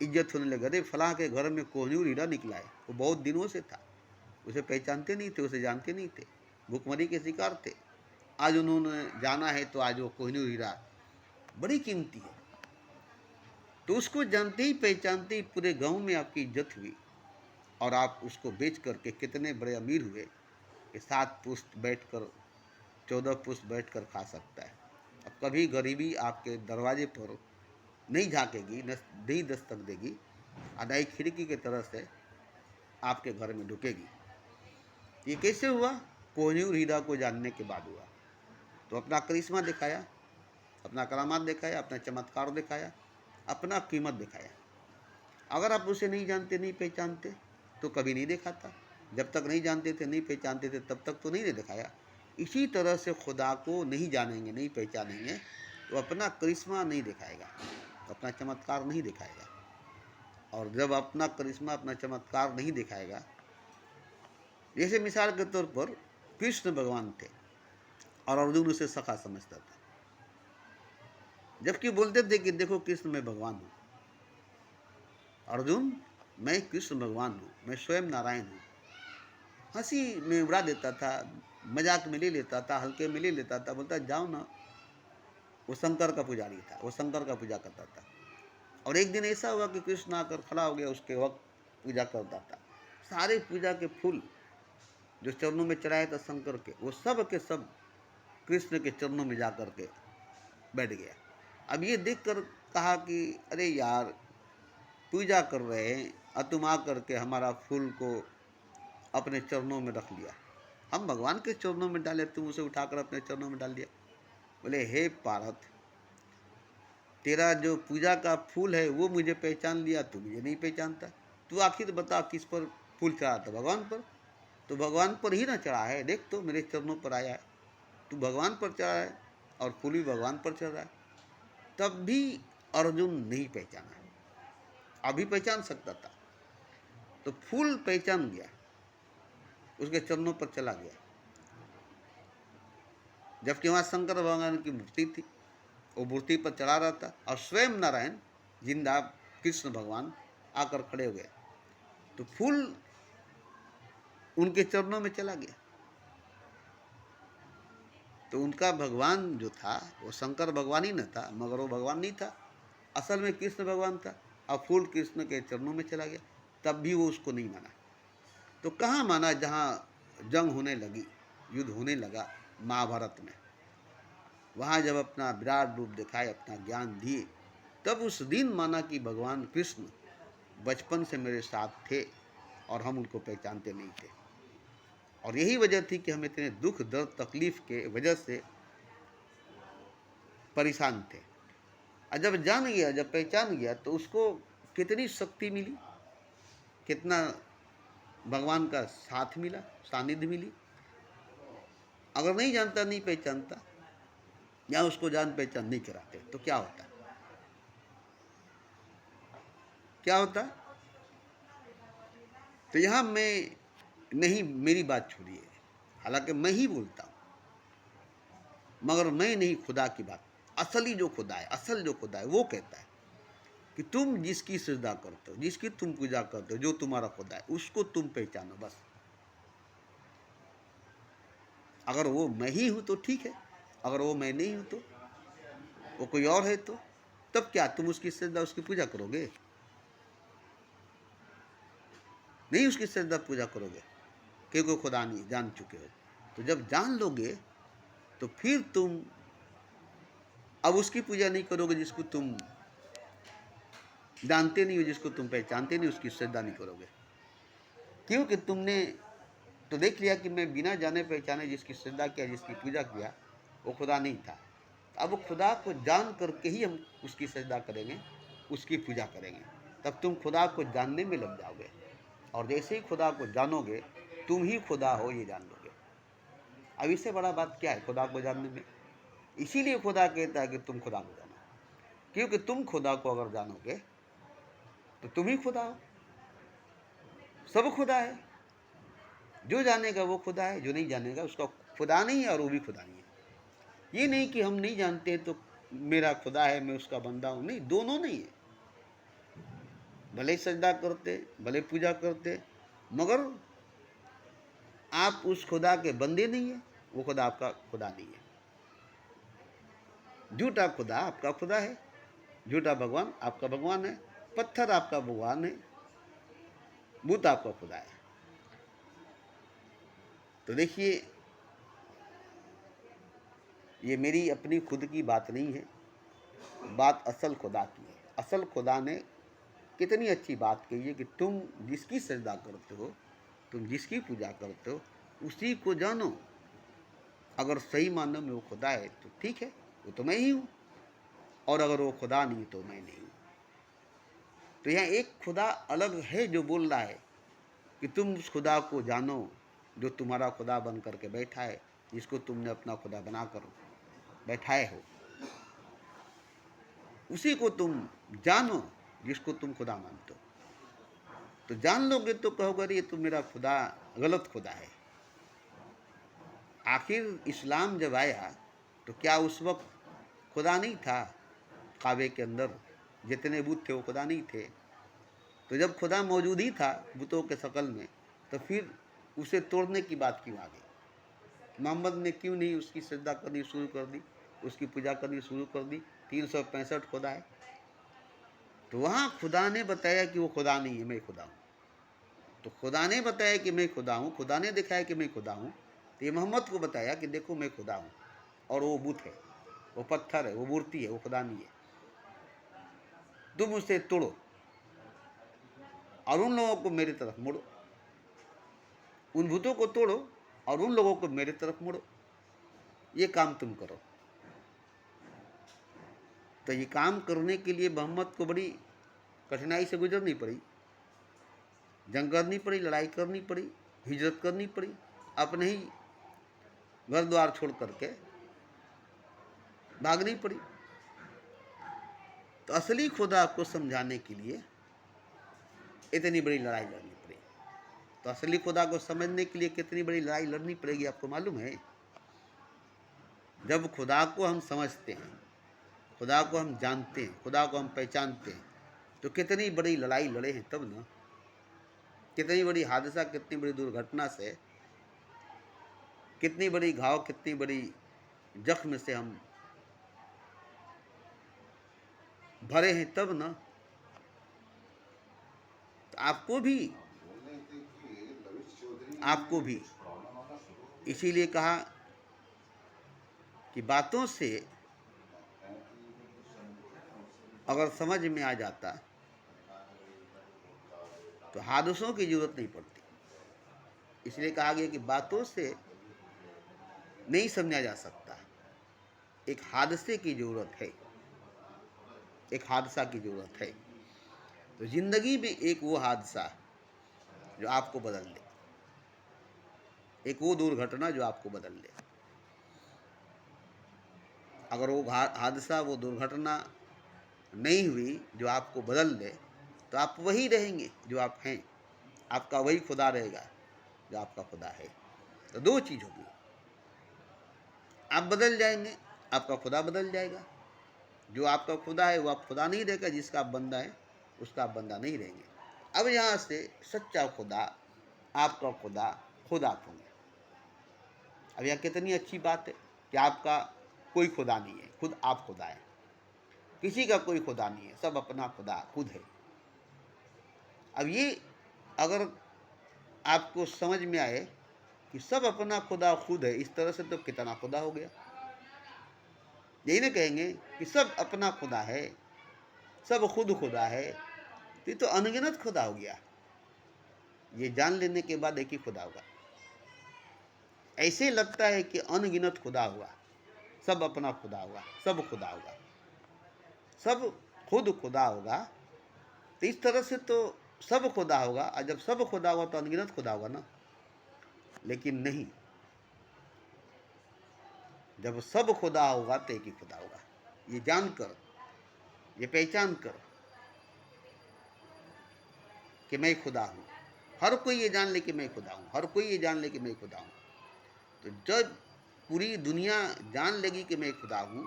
A: इज्जत होने लगी, अरे फलां के घर में कोहिनूर हीरा निकला है। वो बहुत दिनों से था, उसे पहचानते नहीं थे, उसे जानते नहीं थे, भुखमरी के शिकार थे। आज उन्होंने जाना है तो आज वो कोहिनूर हीरा बड़ी कीमती है। तो उसको जानते ही पहचानते ही पूरे गांव में आपकी इज्जत हुई और आप उसको बेच करके कितने बड़े अमीर हुए कि 7 पुश्त बैठकर 14 पुरुष बैठ कर खा सकता है। अब कभी गरीबी आपके दरवाजे पर नहीं झांकेगी, नहीं दस्तक देगी, अदाई खिड़की की तरह से आपके घर में ढुकेगी। ये कैसे हुआ? कोहिनूर हीरा को जानने के बाद हुआ। तो अपना करिश्मा दिखाया, अपना करामात दिखाया, अपना चमत्कार दिखाया, अपना कीमत दिखाया। अगर आप उसे नहीं जानते, नहीं पहचानते, तो कभी नहीं दिखाता। जब तक नहीं जानते थे, नहीं पहचानते थे, तब तक तो नहीं दिखाया। इसी तरह से खुदा को नहीं जानेंगे, नहीं पहचानेंगे, तो अपना करिश्मा नहीं दिखाएगा, अपना चमत्कार नहीं दिखाएगा। और जब अपना करिश्मा, अपना चमत्कार नहीं दिखाएगा, जैसे मिसाल के तौर पर कृष्ण भगवान थे और अर्जुन उसे सखा समझता था, जबकि बोलते थे कि देखो कृष्ण मैं भगवान हूँ। अर्जुन, मैं कृष्ण भगवान हूँ, मैं स्वयं नारायण हूँ। हंसी में उड़ा देता था, मजाक में ले लेता था, हल्के में ले लेता था, बोलता जाओ ना। वो शंकर का पुजारी था, वो शंकर का पूजा करता था। और एक दिन ऐसा हुआ कि कृष्ण आकर खड़ा हो गया, उसके वक्त पूजा करता था। सारे पूजा के फूल जो चरणों में चढ़ाए थे शंकर के, वो सब के सब कृष्ण के चरणों में जा कर के बैठ गया। अब ये देखकर कहा कि अरे यार, पूजा कर रहे हैं और तुम आ करके हमारा फूल को अपने चरणों में रख लिया। हम भगवान के चरणों में डाले, तुम उसे उठाकर अपने चरणों में डाल दिया। बोले हे पार्थ, तेरा जो पूजा का फूल है वो मुझे पहचान लिया, तू मुझे नहीं पहचानता। तू आखिर बता किस पर फूल चढ़ा था? भगवान पर। तो भगवान पर ही ना चढ़ा है, देख तो मेरे चरणों पर आया है। तू भगवान पर चढ़ा है और फूल भी भगवान पर चढ़ रहा है। तब भी अर्जुन नहीं पहचाना, अभी पहचान सकता था। तो फूल पहचान गया, उसके चरणों पर चला गया, जबकि वहाँ शंकर भगवान की मूर्ति थी, वो मूर्ति पर चढ़ा रहा था और स्वयं नारायण जिंदा कृष्ण भगवान आकर खड़े हो गए। तो फूल उनके चरणों में चला गया। तो उनका भगवान जो था वो शंकर भगवान ही न था, मगर वो भगवान नहीं था, असल में कृष्ण भगवान था। और फूल कृष्ण के चरणों में चला गया, तब भी वो उसको नहीं माना। तो कहाँ माना? जहाँ जंग होने लगी, युद्ध होने लगा महाभारत में, वहाँ जब अपना विराट रूप दिखाए, अपना ज्ञान दिए, तब उस दिन माना कि भगवान कृष्ण बचपन से मेरे साथ थे और हम उनको पहचानते नहीं थे। और यही वजह थी कि हम इतने दुख दर्द तकलीफ के वजह से परेशान थे। और जब जान गया, जब पहचान गया, तो उसको कितनी शक्ति मिली, कितना भगवान का साथ मिला, सानिध्य मिली। अगर नहीं जानता, नहीं पहचानता, या उसको जान पहचान नहीं कराते, तो क्या होता? क्या होता? तो यहाँ मैं नहीं, मेरी बात छोड़िए, हालांकि मैं ही बोलता हूँ, मगर मैं नहीं, खुदा की बात। असली जो खुदा है, असल जो खुदा है, वो कहता है कि तुम जिसकी सजदा करते हो, जिसकी तुम पूजा करते हो, जो तुम्हारा खुदा है, उसको तुम पहचानो बस। अगर वो मैं ही हूँ तो ठीक है, अगर वो मैं नहीं हूँ तो, वो कोई और है तो, तब क्या तुम उसकी सजदा, उसकी पूजा करोगे? नहीं, उसकी सजदा पूजा करोगे, क्योंकि खुदा नहीं जान चुके हो। तो जब जान लोगे तो फिर तुम अब उसकी पूजा नहीं करोगे जिसको तुम जानते नहीं हो, जिसको तुम पहचानते नहीं, उसकी श्रद्धा नहीं करोगे। क्योंकि तुमने तो देख लिया कि मैं बिना जाने पहचाने जिसकी श्रद्धा किया, जिसकी पूजा किया, वो खुदा नहीं था। अब वो खुदा को जान करके ही हम उसकी श्रद्धा करेंगे, उसकी पूजा करेंगे, तब तुम खुदा को जानने में लग जाओगे। और जैसे ही खुदा को जानोगे, तुम ही खुदा हो ये जान लोगे। अब इससे बड़ा बात क्या है खुदा को जानने में? इसीलिए खुदा कहता है कि तुम खुदा को जानो, क्योंकि तुम खुदा को अगर जानोगे तो तुम ही खुदा हो। सब खुदा है, जो जानेगा वो खुदा है, जो नहीं जानेगा उसका खुदा नहीं है और वो भी खुदा नहीं है। ये नहीं कि हम नहीं जानते तो मेरा खुदा है, मैं उसका बंदा हूँ, नहीं, दोनों नहीं है। भले सजदा करते, भले पूजा करते, मगर आप उस खुदा के बंदे नहीं है, वो खुदा आपका खुदा नहीं है। झूठा खुदा आपका खुदा है, झूठा भगवान आपका भगवान है, पत्थर आपका भगवान है, भूत आपका खुदा है। तो देखिए, ये मेरी अपनी खुद की बात नहीं है, बात असल खुदा की है। असल खुदा ने कितनी अच्छी बात कही है कि तुम जिसकी सजदा करते हो, तुम जिसकी पूजा करते हो, उसी को जानो। अगर सही मानों में वो खुदा है तो ठीक है, वो तो मैं ही हूँ, और अगर वो खुदा नहीं तो मैं नहीं हूँ। तो यहाँ एक खुदा अलग है जो बोल रहा है कि तुम उस खुदा को जानो जो तुम्हारा खुदा बन करके बैठा है, जिसको तुमने अपना खुदा बना कर बैठाए हो। उसी को तुम जानो जिसको तुम खुदा मानते हो। तो जान लोगे तो कहोगे ये तो मेरा खुदा गलत खुदा है। आखिर इस्लाम जब आया तो क्या उस वक्त खुदा नहीं था? काबे के अंदर जितने बुत थे वो खुदा नहीं थे। तो जब खुदा मौजूद ही था बुतों के शकल में, तो फिर उसे तोड़ने की बात क्यों आ गई? मोहम्मद ने क्यों नहीं उसकी सजदा करनी शुरू कर दी, उसकी पूजा करनी शुरू कर दी? 365 खुदा है। तो वहाँ खुदा ने बताया कि वो खुदा नहीं है, मैं खुदा हूँ। तो खुदा ने बताया कि मैं खुदा हूँ, खुदा ने दिखाया कि मैं खुदा हूँ, तो ये मोहम्मद को बताया कि देखो मैं खुदा हूँ, और वो बुत है, वो पत्थर है, वो मूर्ति है, वो खुदा नहीं है। तुम उसे तोड़ो और उन लोगों को मेरी तरफ मोड़ो, उन भूतों को तोड़ो और उन लोगों को मेरी तरफ मोड़ो, ये काम तुम करो। तो ये काम करने के लिए मोहम्मद को बड़ी कठिनाई से गुजरनी पड़ी, जंग करनी पड़ी, लड़ाई करनी पड़ी, हिजरत करनी पड़ी, अपने ही घर द्वार छोड़ करके भागनी पड़ी। तो असली खुदा को समझाने के लिए इतनी बड़ी लड़ाई लड़नी पड़ी। तो असली खुदा को समझने के लिए कितनी बड़ी लड़ाई लड़नी पड़ेगी आपको मालूम है? जब खुदा को हम समझते हैं, खुदा को हम जानते हैं, खुदा को हम पहचानते हैं, तो कितनी बड़ी लड़ाई लड़े हैं तब ना। कितनी बड़ी हादसा, कितनी बड़ी दुर्घटना से, कितनी बड़ी घाव, कितनी बड़ी जख्म से हम भरे हैं तब ना। तो आपको भी इसीलिए कहा कि बातों से अगर समझ में आ जाता तो हादसों की जरूरत नहीं पड़ती। इसलिए कहा गया कि बातों से नहीं समझा जा सकता, एक हादसे की जरूरत है, एक हादसा की जरूरत है। तो जिंदगी में एक वो हादसा जो आपको बदल दे, एक वो दुर्घटना जो आपको बदल दे। अगर वो हादसा, वो दुर्घटना नहीं हुई जो आपको बदल दे, तो आप वही रहेंगे जो आप हैं, आपका वही खुदा रहेगा जो आपका खुदा है। तो दो चीज़ होगी, आप बदल जाएंगे, आपका खुदा बदल जाएगा। जो आपका खुदा है वो आप खुदा नहीं रहेगा, जिसका आप बंदा है उसका आप बंदा नहीं रहेंगे। अब यहाँ से सच्चा खुदा, आपका खुदा खुद आप होंगे। अब यहाँ कितनी अच्छी बात है कि आपका कोई खुदा नहीं है, खुद आप खुदा है। किसी का कोई खुदा नहीं है, सब अपना खुदा खुद है। अब ये अगर आपको समझ में आए कि सब अपना खुदा खुद है, इस तरह से तो कितना खुदा हो गया। यही ना कहेंगे कि सब अपना खुदा है, सब खुद खुदा है, तो ये तो अनगिनत खुदा हो गया। ये जान लेने के बाद एक ही खुदा होगा। ऐसे लगता है कि अनगिनत खुदा हुआ, सब अपना खुदा होगा, सब खुदा होगा, सब खुद खुदा होगा। तो इस तरह से तो सब खुदा होगा, और जब सब खुदा होगा तो अनगिनत खुदा होगा ना। लेकिन नहीं, जब सब खुदा होगा तो एक ही खुदा होगा। ये जानकर, ये पहचान कर कि मैं खुदा हूँ। हर कोई ये जान ले कि मैं खुदा हूँ, हर कोई ये जान ले कि मैं खुदा हूँ। तो जब पूरी दुनिया जान लेगी कि मैं खुदा हूँ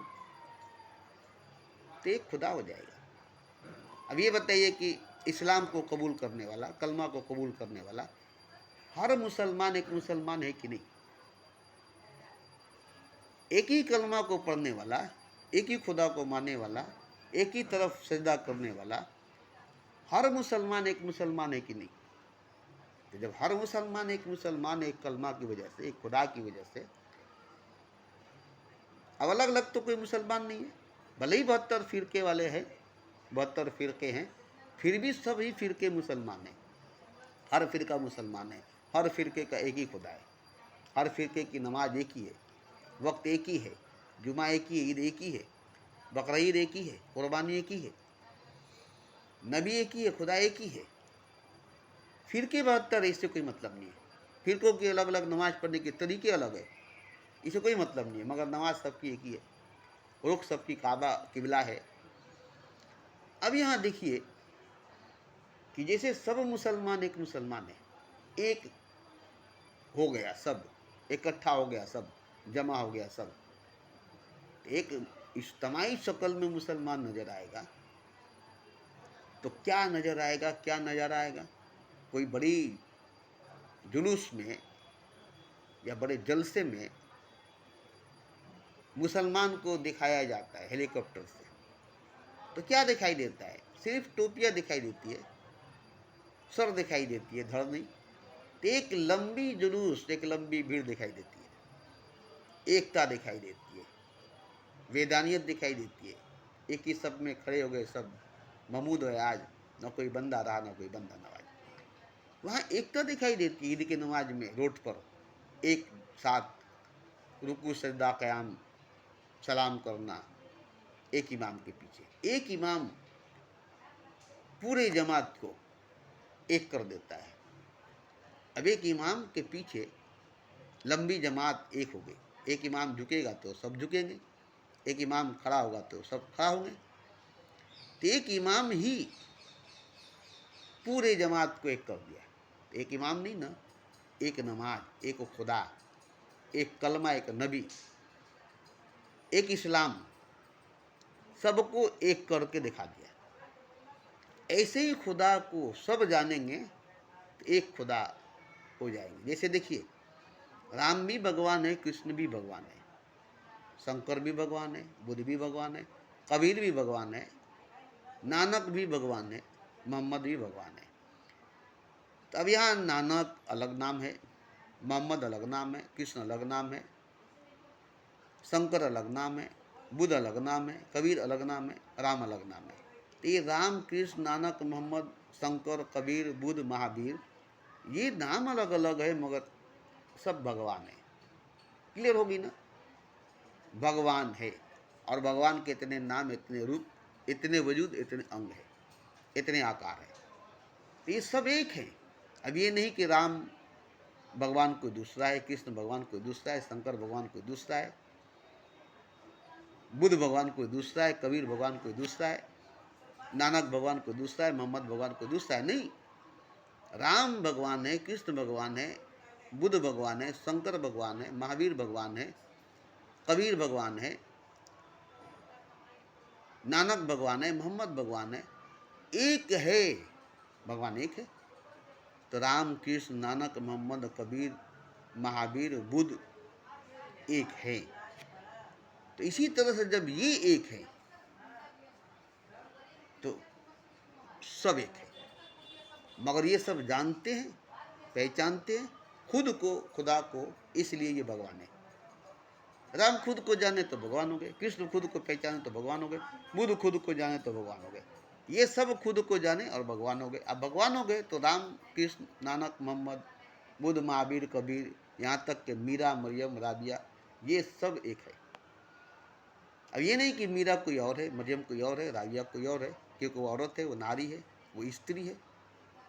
A: तो एक खुदा हो जाएगा। अब ये बताइए कि इस्लाम को कबूल करने वाला, कलमा को कबूल करने वाला हर मुसलमान एक मुसलमान है कि नहीं? एक ही कलमा को पढ़ने वाला, एक ही खुदा को मानने वाला, एक ही तरफ सजदा करने वाला हर मुसलमान एक मुसलमान है कि नहीं? तो जब हर मुसलमान एक कलमा की वजह से, एक खुदा की वजह से अब अलग अलग तो कोई मुसलमान नहीं है, भले ही 72 फिरके वाले हैं, 72 फिरके हैं, फिर भी सभी फिरके मुसलमान हैं। हर फिरका मुसलमान है, हर फिरके का एक ही खुदा है, हर फिरके की नमाज एक ही है, वक्त एक ही है, जुमा एक ही है, ईद एक ही है, बकरा ईद एक ही है, कुर्बानी एक ही है, नबी एक ही है, खुदा एक ही है। फिरके 72 इससे कोई मतलब नहीं है। फिरकों की अलग अलग नमाज पढ़ने के तरीके अलग है, इसे कोई मतलब नहीं है, मगर नमाज सबकी एक ही है, रुख सबकी काबा किबला है। अब यहाँ देखिए कि जैसे सब मुसलमान एक मुसलमान है, एक हो गया, सब इकट्ठा हो गया, सब जमा हो गया, सब एक इज्तमाई शक्ल में मुसलमान नजर आएगा, तो क्या नजर आएगा, क्या नजर आएगा? कोई बड़ी जुलूस में या बड़े जलसे में मुसलमान को दिखाया जाता है हेलीकॉप्टर से, तो क्या दिखाई देता है? सिर्फ टोपियाँ दिखाई देती है, सर दिखाई देती है, धड़ नहीं। तो एक लंबी जुलूस, एक लंबी भीड़ दिखाई देती है, एकता दिखाई देती है, वेदानियत दिखाई देती है। एक ही सब में खड़े हो गए, सब महमूद है आज, न कोई बंदा रहा न कोई बंदा नवाज। वहाँ एकता दिखाई देती है ईद की नमाज में, रोड पर एक साथ रुकू सजदा क़याम सलाम करना, एक इमाम के पीछे। एक इमाम पूरे जमात को एक कर देता है। अब एक इमाम के पीछे लंबी जमात एक हो गई, एक इमाम झुकेगा तो सब झुकेंगे, एक इमाम खड़ा होगा तो सब खड़ा होंगे। तो एक इमाम ही पूरे जमात को एक कर दिया। एक इमाम नहीं ना, एक नमाज, एक खुदा, एक कलमा, एक नबी, एक इस्लाम, सबको एक करके दिखा दिया। ऐसे ही खुदा को सब जानेंगे तो एक खुदा हो जाएंगे। जैसे देखिए, राम भी भगवान है, कृष्ण भी भगवान है, शंकर भी भगवान है, बुद्ध भी भगवान है, कबीर भी भगवान है, नानक भी भगवान है, मोहम्मद भी भगवान है। तो अब यहाँ नानक अलग नाम है, मोहम्मद अलग नाम है, कृष्ण अलग नाम है, शंकर अलग नाम है, बुद्ध अलग नाम है, कबीर अलग नाम है, राम अलग नाम है। तो ये राम, कृष्ण, नानक, मोहम्मद, शंकर, कबीर, बुद्ध, महावीर, ये नाम अलग अलग है, मगर सब भगवान है। क्लियर होगी ना? भगवान है, और भगवान के इतने नाम, इतने रूप, इतने वजूद, इतने अंग है, इतने आकार है। तो ये सब एक है। अब ये नहीं कि राम भगवान कोई दूसरा है, कृष्ण भगवान कोई दूसरा है, शंकर भगवान कोई दूसरा है, बुद्ध भगवान कोई दूसरा है, कबीर भगवान कोई दूसरा है, नानक भगवान कोई दूसरा है, मोहम्मद भगवान कोई दूसरा है। नहीं, राम भगवान है, कृष्ण भगवान है, बुद्ध भगवान है, शंकर भगवान है, महावीर भगवान है, कबीर भगवान है, नानक भगवान है, मोहम्मद भगवान है, एक है, भगवान एक है। तो राम, कृष्ण, नानक, मोहम्मद, कबीर, महावीर, बुद्ध एक है। तो इसी तरह से जब ये एक है तो सब एक है, मगर ये सब जानते हैं, पहचानते हैं खुद को, खुदा को, इसलिए ये भगवान है। राम खुद को जाने तो भगवान हो गए, कृष्ण खुद को पहचाने तो भगवान हो गए, बुद्ध खुद को जाने तो भगवान हो गए, ये सब खुद को जाने और भगवान हो गए। अब भगवान हो गए तो राम, कृष्ण, नानक, मोहम्मद, बुद्ध, महावीर, कबीर, यहाँ तक कि मीरा, मरियम, राबिया, ये सब एक है। अब ये नहीं कि मीरा कोई और है, मरियम कोई और है, राबिया कोई और है, क्योंकि वो औरत है, वो नारी है, वो स्त्री है।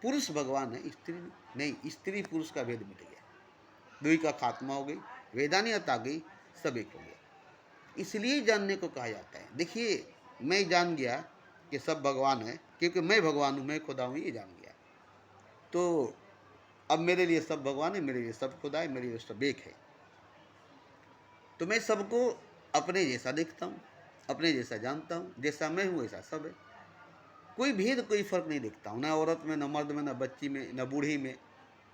A: पुरुष भगवान है, स्त्री नहीं। स्त्री पुरुष का भेद मिट गया, दुई का खात्मा हो गई, वेदानियत आ गई, सब एक हो गया। इसलिए जानने को कहा जाता है। देखिए, मैं जान गया कि सब भगवान है, क्योंकि मैं भगवान हूँ, मैं खुदा हूँ, ये जान गया। तो अब मेरे लिए सब भगवान है, मेरे लिए सब खुदा है, मेरे लिए सब एक है। तो मैं सबको अपने जैसा देखता हूँ, अपने जैसा जानता हूँ, जैसा मैं हूँ वैसा सब है। कोई भेद, कोई फर्क नहीं देखता हूँ, न औरत में, न मर्द में, न बच्ची में, न बूढ़ी में,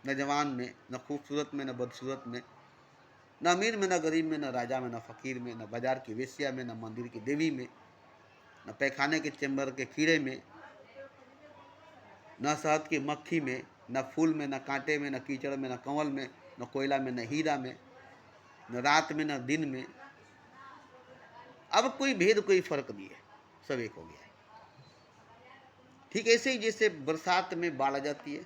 A: न जवान में, न खूबसूरत में, न बदसूरत में, न अमीर में, न गरीब में, न राजा में, न फ़कीर में, न बाजार की वेश्या में, न मंदिर की देवी में, न पैखाने के चैम्बर के कीड़े में, न शहद की मक्खी में, न फूल में, न कांटे में, न कीचड़ में, न कंवल में, न कोयला में, न हीरा में, न रात में, न दिन में, अब कोई भेद, कोई फर्क नहीं है, सब एक हो गया है। ठीक ऐसे ही जैसे बरसात में बाढ़ आ जाती है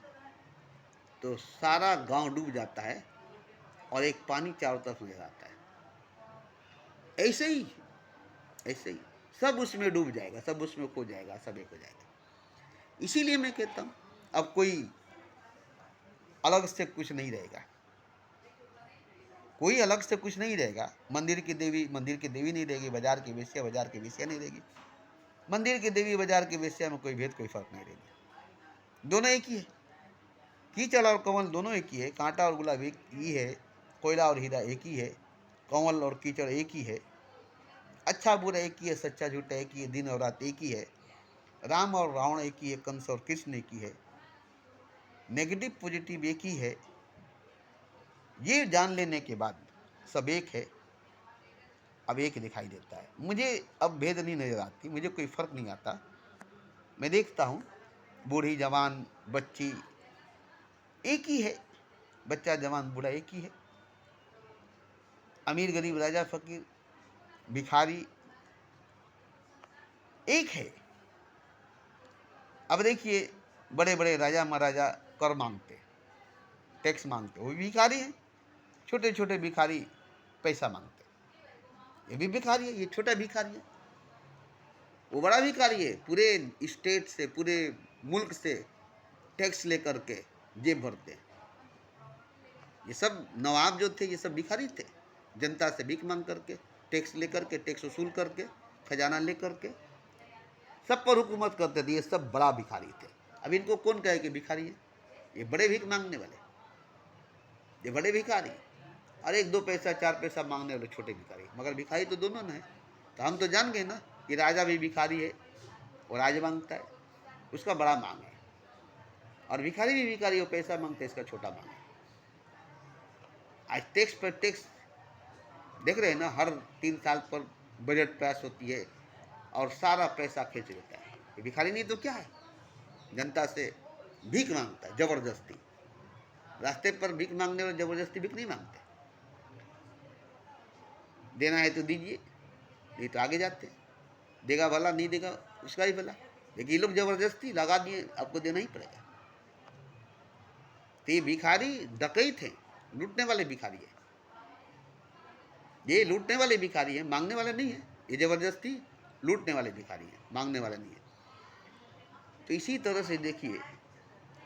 A: तो सारा गांव डूब जाता है और एक पानी चारों तरफ नजर आता है, ऐसे ही ऐसे ही सब उसमें डूब जाएगा, सब उसमें खो जाएगा, सब एक हो जाएगा। इसीलिए मैं कहता हूँ अब कोई अलग से कुछ नहीं रहेगा, कोई अलग से कुछ नहीं रहेगा। मंदिर की देवी मंदिर की देवी नहीं रहेगी, बाजार की वेश्या बाजार की वेश्या नहीं रहेगी। मंदिर की देवी बाजार की वेश्या में कोई भेद, कोई फर्क नहीं रहेगी, दोनों एक ही है। कीचड़ और कमल दोनों एक ही है, कांटा और गुलाब एक ही है, कोयला और हीरा एक ही है, कमल और कीचड़ एक ही है, अच्छा बुरा एक ही है, सच्चा झूठा एक ही है, दिन और रात एक ही है, राम और रावण एक ही है, कंस और कृष्ण एक ही है, नेगेटिव पॉजिटिव एक ही है। ये जान लेने के बाद सब एक है, अब एक दिखाई देता है। मुझे अब भेद नहीं नजर आती, मुझे कोई फर्क नहीं आता। मैं देखता हूँ बूढ़ी जवान बच्ची एक ही है, बच्चा जवान बूढ़ा एक ही है, अमीर गरीब राजा फकीर भिखारी एक है। अब देखिए बड़े बड़े राजा महाराजा कर मांगते, टैक्स मांगते, वो भी भिखारी हैं। छोटे छोटे भिखारी पैसा मांगते, ये भी भिखारी है। ये छोटा भिखारी है, वो बड़ा भिखारी है, पूरे स्टेट से पूरे मुल्क से टैक्स लेकर के जेब भरते। ये सब नवाब जो थे ये सब भिखारी थे, जनता से भीख मांग करके, टैक्स लेकर के, टैक्स वसूल करके, खजाना लेकर के सब पर हुकूमत करते थे। ये सब बड़ा भिखारी थे। अब इनको कौन कहे कि भिखारी है? ये बड़े भीख मांगने वाले, ये बड़े भिखारी, और एक दो पैसा चार पैसा मांगने वाले छोटे भिखारी। मगर भिखारी तो दोनों ना है। तो हम तो जान गए ना कि राजा भी भिखारी है, और राज मांगता है, उसका बड़ा मांग है, और भिखारी भी भिखारी है, पैसा मांगता है, इसका छोटा मांग है। आज टैक्स पर टैक्स देख रहे हैं ना, हर 3 साल पर बजट पास होती है और सारा पैसा खींच लेता है। ये भिखारी नहीं तो क्या है? जनता से भीख मांगता है जबरदस्ती। रास्ते पर भीख मांगने वाले जबरदस्ती भीख नहीं मांगते, देना है तो दीजिए, नहीं तो आगे जाते हैं। देगा भला, नहीं देगा उसका ही भला, लेकिन ये लोग जबरदस्ती लगा दिए, आपको देना ही पड़ेगा। तो ये भिखारी डकैत हैं, लूटने वाले भिखारी है। ये लूटने वाले भिखारी है, मांगने वाले नहीं है। ये जबरदस्ती लूटने वाले भिखारी है, मांगने वाले नहीं है। तो इसी तरह से देखिए,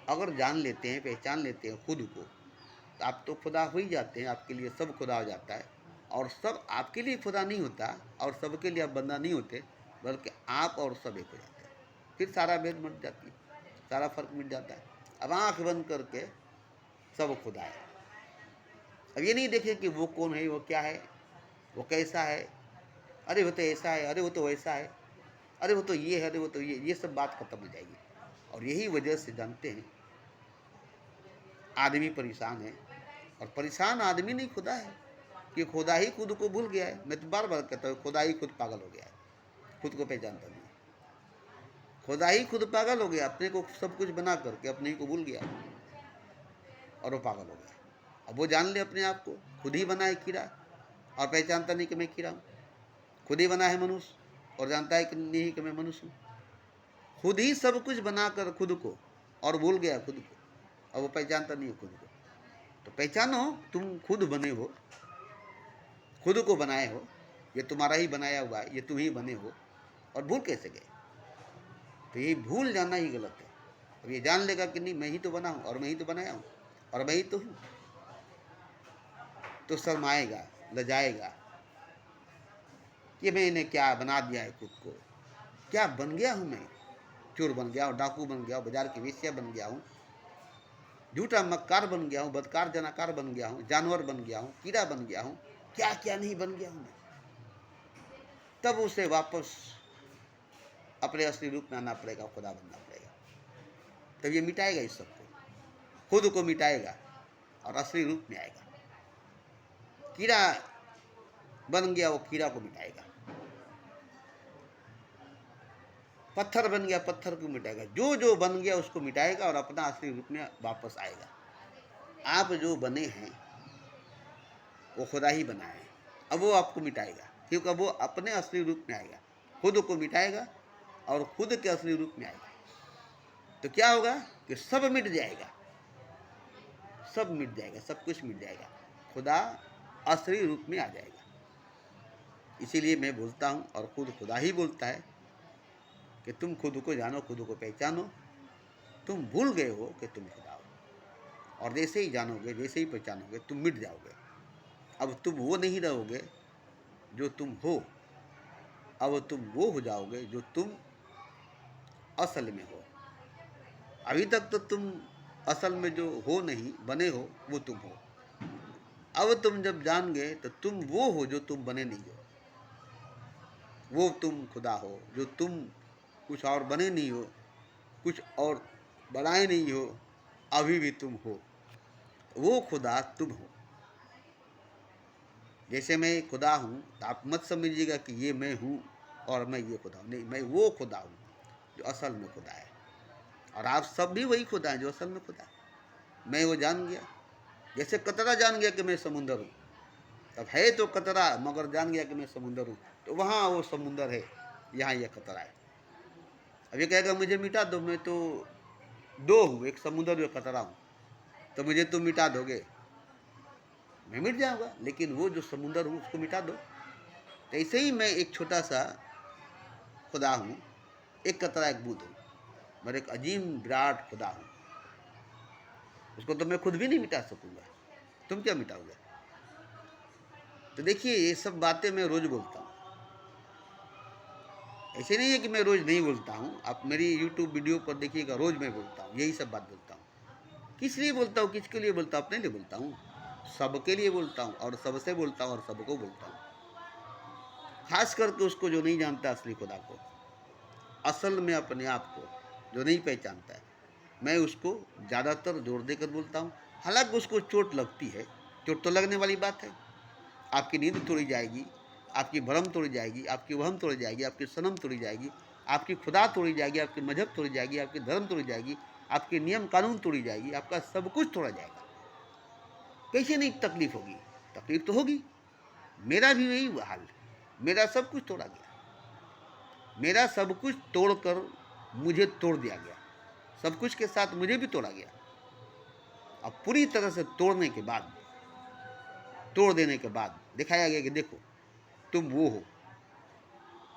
A: अगर जान लेते हैं, पहचान लेते हैं खुद को, तो आप तो खुदा हो ही जाते हैं। आपके लिए सब खुदा हो जाता है, और सब आपके लिए खुदा नहीं होता, और सबके लिए आप बंदा नहीं होते, बल्कि आप और सब एक हो जाते हैं। फिर सारा भेद मिट जाती है, सारा फर्क मिट जाता है। अब आँख बंद करके सब खुदा है। अब ये नहीं देखें कि वो कौन है, वो क्या है, वो कैसा है, अरे वो तो ऐसा है, अरे वो तो वैसा है, अरे वो तो ये है, अरे वो तो ये सब बात खत्म हो जाएगी। और यही वजह से जानते हैं आदमी परेशान है, और परेशान आदमी नहीं खुदा है, कि खुदा ही खुद को भूल गया है। मैं तो बार बार कहता हूँ, खुदा ही खुद पागल हो गया है, खुद को पहचानता नहीं। खुदा ही खुद पागल हो गया, अपने को सब कुछ बना करके अपने ही को भूल गया, और वो पागल हो गया। अब वो जान ले अपने आप को, खुद ही बना है कीड़ा, और पहचानता नहीं कि मैं कीड़ा हूँ। खुद ही बना है मनुष्य, और जानता है कि नहीं कि मैं मनुष्य हूँ। खुद ही सब कुछ बनाकर खुद को, और भूल गया खुद को, और वो पहचानता नहीं है खुद को। तो पहचानो, तुम खुद बने हो, खुद को बनाए हो, ये तुम्हारा ही बनाया हुआ है, ये तुम ही बने हो, और भूल कैसे गए? तो ये भूल जाना ही गलत है। अब ये जान लेगा कि नहीं, मैं ही तो बना हूँ, और मैं ही तो बनाया हूँ, और मैं ही तो हूँ, तो शर्माएगा, लजाएगा कि मैंने क्या बना दिया है खुद को, क्या बन गया हूँ मैं। चोर बन गया हूँ, डाकू बन गया हूँ, बाजार की वेश्या बन गया हूँ, झूठा मक्कार बन गया हूँ, बदकार जनाकार बन गया हूँ, जानवर बन गया हूँ, कीड़ा बन गया हूँ, क्या क्या नहीं बन गया हूँ मैं। तब उसे वापस अपने असली रूप में आना पड़ेगा, खुदा बनना पड़ेगा। तब ये मिटाएगा इस सबको, खुद को मिटाएगा और असली रूप में आएगा। कीड़ा बन गया, वो कीड़ा को मिटाएगा। पत्थर बन गया, पत्थर को मिटाएगा। जो जो बन गया उसको मिटाएगा और अपना असली रूप में वापस आएगा। आप जो बने हैं वो खुदा ही बना है, अब वो आपको मिटाएगा। क्योंकि वो अपने असली रूप में आएगा, खुद को मिटाएगा और खुद के असली रूप में आएगा। तो क्या होगा कि सब मिट जाएगा, सब मिट जाएगा, सब कुछ मिट जाएगा, खुदा असली रूप में आ जाएगा। इसीलिए मैं बोलता हूँ और खुद खुदा ही बोलता है कि तुम खुद को जानो, खुद को पहचानो। तुम भूल गए हो कि तुम खुदा हो, और जैसे ही जानोगे, जैसे ही पहचानोगे, तुम मिट जाओगे। अब तुम वो नहीं रहोगे जो तुम हो, अब तुम वो हो जाओगे जो तुम असल में हो। अभी तक तो तुम असल में जो हो नहीं बने हो, वो तुम हो। अब तुम जब जान गए तो तुम वो हो जो तुम बने नहीं हो, वो तुम खुदा हो जो तुम कुछ और बने नहीं हो, कुछ और बनाए नहीं हो, अभी भी तुम हो। वो खुदा तुम हो। जैसे मैं खुदा हूँ तो आप मत समझिएगा कि ये मैं हूँ और मैं ये खुदा हूँ, नहीं, मैं वो खुदा हूँ जो असल में खुदा है। और आप सब भी वही खुदा हैं जो असल में खुदा है। मैं वो जान गया, जैसे कतरा जान गया कि मैं समुंदर हूँ। तब है तो कतरा, मगर जान गया कि मैं समुंदर हूँ, तो वहाँ वो समुंदर है, यहाँ ये कतरा है। अब ये कहेगा मुझे मिटा दो, मैं तो दो हूँ, एक समुंदर में कतरा हूँ, तो मुझे तुम मिटा दोगे, मैं मिट जाऊँगा। लेकिन वो जो समुंदर हूँ उसको मिटा दो। तो ऐसे ही मैं एक छोटा सा खुदा हूँ, एक कतरा, एक बूंद हूँ, मैं एक अजीम विराट खुदा हूँ। उसको तो मैं खुद भी नहीं मिटा सकूँगा, तुम क्या मिटाओगे। तो देखिए, ये सब बातें मैं रोज़ बोलता हूँ। ऐसे नहीं है कि मैं रोज़ नहीं बोलता हूँ। आप मेरी यूट्यूब वीडियो पर देखिएगा, रोज़ मैं बोलता हूँ, यही सब बात बोलता हूँ। किस लिए बोलता हूँ, किसके लिए बोलता हूँ? अपने लिए बोलता हूँ, सबके लिए बोलता हूँ, और सबसे बोलता हूँ और सबको बोलता हूँ। खास करके उसको जो नहीं जानता असली खुदा को, असल में अपने आप को जो नहीं पहचानता है, मैं उसको ज़्यादातर जोर देकर बोलता हूँ। हालांकि उसको चोट लगती है, चोट तो लगने वाली बात है। आपकी नींद तोड़ी जाएगी, आपकी भरम तोड़ी जाएगी, आपकी वहम तोड़ी जाएगी, आपकी सनम तोड़ी जाएगी, आपकी खुदा तोड़ी जाएगी, आपकी मजहब तोड़ी जाएगी, आपकी धर्म तोड़ी जाएगी, आपके नियम कानून तोड़ी जाएगी, आपका सब कुछ तोड़ा जाएगा। कैसे नहीं तकलीफ होगी? तकलीफ तो होगी। मेरा भी वही हाल, मेरा सब कुछ तोड़ा गया, मेरा सब कुछ तोड़कर मुझे तोड़ दिया गया, सब कुछ के साथ मुझे भी तोड़ा गया। अब पूरी तरह से तोड़ने के बाद, तोड़ देने के बाद दिखाया गया कि देखो तुम वो हो।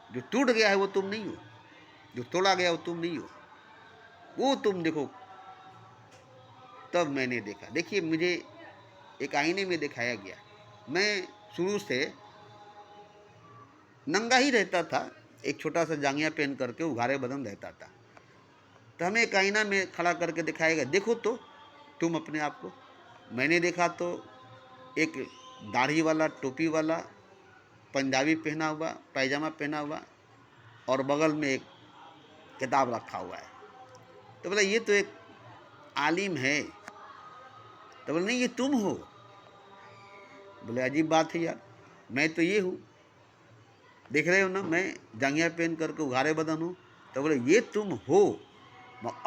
A: जो टूट गया है वो तुम नहीं हो, जो तोड़ा गया वो तुम नहीं हो, वो तुम देखो। तब मैंने देखा, देखिए, मुझे एक आईने में दिखाया गया। मैं शुरू से नंगा ही रहता था, एक छोटा सा जांघिया पहन करके उघारे बदन रहता था। तो हमें एक आईना में खड़ा करके दिखाया गया, देखो तो तुम अपने आप को। मैंने देखा तो एक दाढ़ी वाला, टोपी वाला, पंजाबी पहना हुआ, पैजामा पहना हुआ, और बगल में एक किताब रखा हुआ है। तो बोला ये तो एक आलिम है। तो बोले नहीं, ये तुम हो। बोले अजीब बात है यार, मैं तो ये हूँ, देख रहे हो ना, मैं जांघिया पहन करके उघारे बदन हूँ। तो बोले ये तुम हो,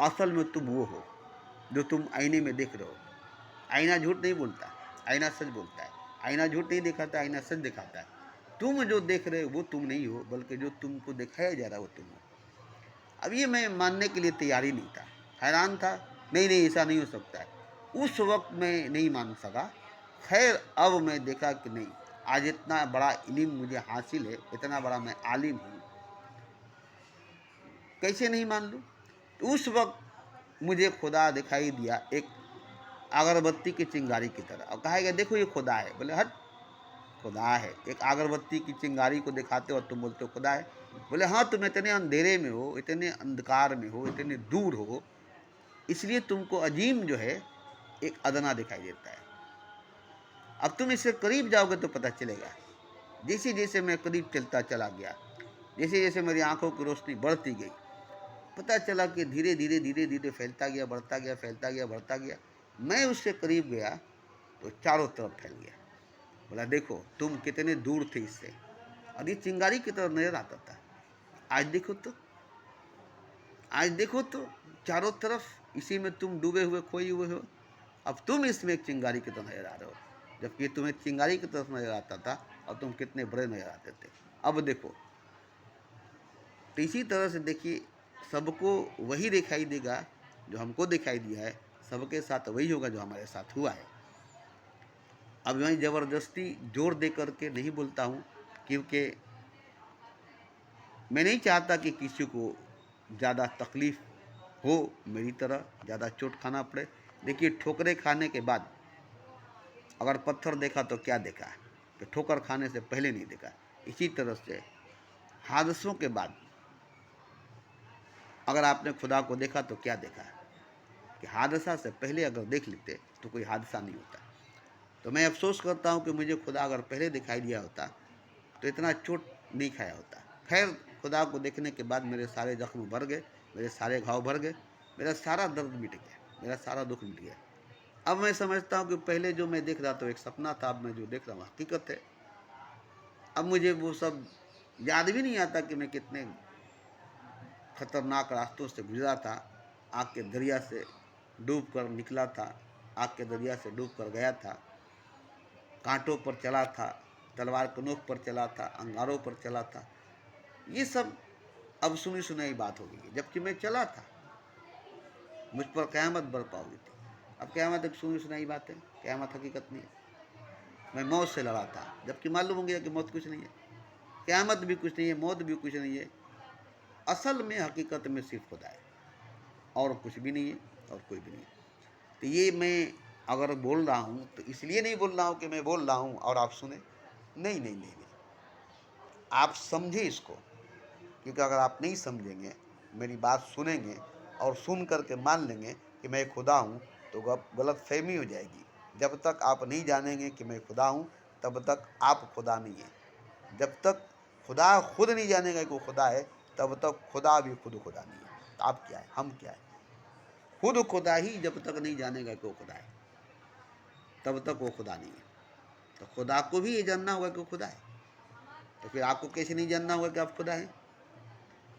A: असल में तुम वो हो जो तुम आईने में देख रहे हो। आईना झूठ नहीं बोलता, आईना सच बोलता है। आईना झूठ नहीं दिखाता, आईना सच दिखाता है। तुम जो देख रहे हो वो तुम नहीं हो, बल्कि जो तुमको दिखाया जा रहा है वो तुम हो। अब ये मैं मानने के लिए तैयार ही नहीं था, हैरान था। नहीं नहीं, ऐसा नहीं हो सकता है। उस वक्त मैं नहीं मान सका। खैर, अब मैं देखा कि नहीं, आज इतना बड़ा इल्म मुझे हासिल है, इतना बड़ा मैं आलिम हूँ, कैसे नहीं मान लूँ। तो उस वक्त मुझे खुदा दिखाई दिया एक अगरबत्ती की चिंगारी की तरह, और कहा गया देखो ये खुदा है। बोले हट, खुदा है? एक अगरबत्ती की चिंगारी को दिखाते हो और तुम बोलते हो खुदा है? बोले हाँ, तुम इतने अंधेरे में हो, इतने अंधकार में हो, इतने दूर हो, इसलिए तुमको अजीम जो है एक अदना दिखाई देता है। अब तुम इससे करीब जाओगे तो पता चलेगा। जैसे जैसे मैं करीब चलता चला गया, जैसे जैसे मेरी आंखों की रोशनी बढ़ती गई, पता चला कि धीरे धीरे धीरे धीरे फैलता गया, बढ़ता गया, फैलता गया, बढ़ता गया। मैं उससे करीब गया तो चारों तरफ फैल गया। बोला देखो तुम कितने दूर थे इससे, और ये चिंगारी की तरफ नजर आता था। आज देखो तो, आज देखो तो, चारों तरफ इसी में तुम डूबे हुए, खोए हुए हो। अब तुम इसमें एक चिंगारी की तरफ नजर आ रहे हो, जबकि तुम्हें चिंगारी की तरफ नजर आता था और तुम कितने बड़े नजर आते थे। अब देखो, तो इसी तरह से देखिए, सबको वही दिखाई देगा जो हमको दिखाई दिया है, सबके साथ वही होगा जो हमारे साथ हुआ है। अब मैं ज़बरदस्ती जोर दे करके नहीं बोलता हूँ, क्योंकि मैं नहीं चाहता कि किसी को ज़्यादा तकलीफ़ हो, मेरी तरह ज़्यादा चोट खाना पड़े। देखिए, ठोकरें खाने के बाद अगर पत्थर देखा तो क्या देखा, कि ठोकर खाने से पहले नहीं देखा। इसी तरह से हादसों के बाद अगर आपने खुदा को देखा तो क्या देखा, कि हादसा से पहले अगर देख लेते तो कोई हादसा नहीं होता। तो मैं अफसोस करता हूँ कि मुझे खुदा अगर पहले दिखाई दिया होता तो इतना चोट नहीं खाया होता। खैर, खुदा को देखने के बाद मेरे सारे जख्म भर गए, मेरे सारे घाव भर गए, मेरा सारा दर्द मिट गया, मेरा सारा दुख मिट गया। अब मैं समझता हूँ कि पहले जो मैं देख रहा था एक सपना था, अब मैं जो देख रहा हूँ हकीकत है। अब मुझे वो सब याद भी नहीं आता कि मैं कितने खतरनाक रास्तों से गुजरा था, आग के दरिया से डूब कर निकला था, आग के दरिया से डूब कर गया था, कांटों पर चला था, तलवार के नोक पर चला था, अंगारों पर चला था। ये सब अब सुनी सुनाई बात हो गई है, जबकि मैं चला था, मुझ पर क़यामत बरपा हुई थी। अब क़यामत एक सुनी सुनाई बात है, क़यामत हकीकत नहीं है। मैं मौत से लड़ा था, जबकि मालूम हो गया कि मौत कुछ नहीं है, क़यामत भी कुछ नहीं है, मौत भी कुछ नहीं है। असल में हकीकत में सिर्फ खुदा है, और कुछ भी नहीं है, और कोई भी नहीं है। तो ये मैं अगर बोल रहा हूँ तो इसलिए नहीं बोल रहा हूँ कि मैं बोल रहा हूँ और आप सुने, नहीं नहीं नहीं नहीं, आप समझे इसको। क्योंकि अगर आप नहीं समझेंगे, मेरी बात सुनेंगे और सुन करके मान लेंगे कि मैं खुदा हूँ, तो गलत फहमी हो जाएगी। जब तक आप नहीं जानेंगे कि मैं खुदा हूँ, तब तक आप खुदा नहीं है। जब तक खुदा खुद नहीं जानेगा कि वो खुदा है, तब तक खुदा भी खुद खुदा नहीं है। तो आप क्या है, हम क्या है? खुद खुदा ही जब तक नहीं जानेगा कि वो खुदा है, तब तक वो खुदा नहीं है। तो खुदा को भी ये जानना होगा कि वो खुदा है। तो फिर आपको कैसे नहीं जानना होगा कि आप खुदा हैं?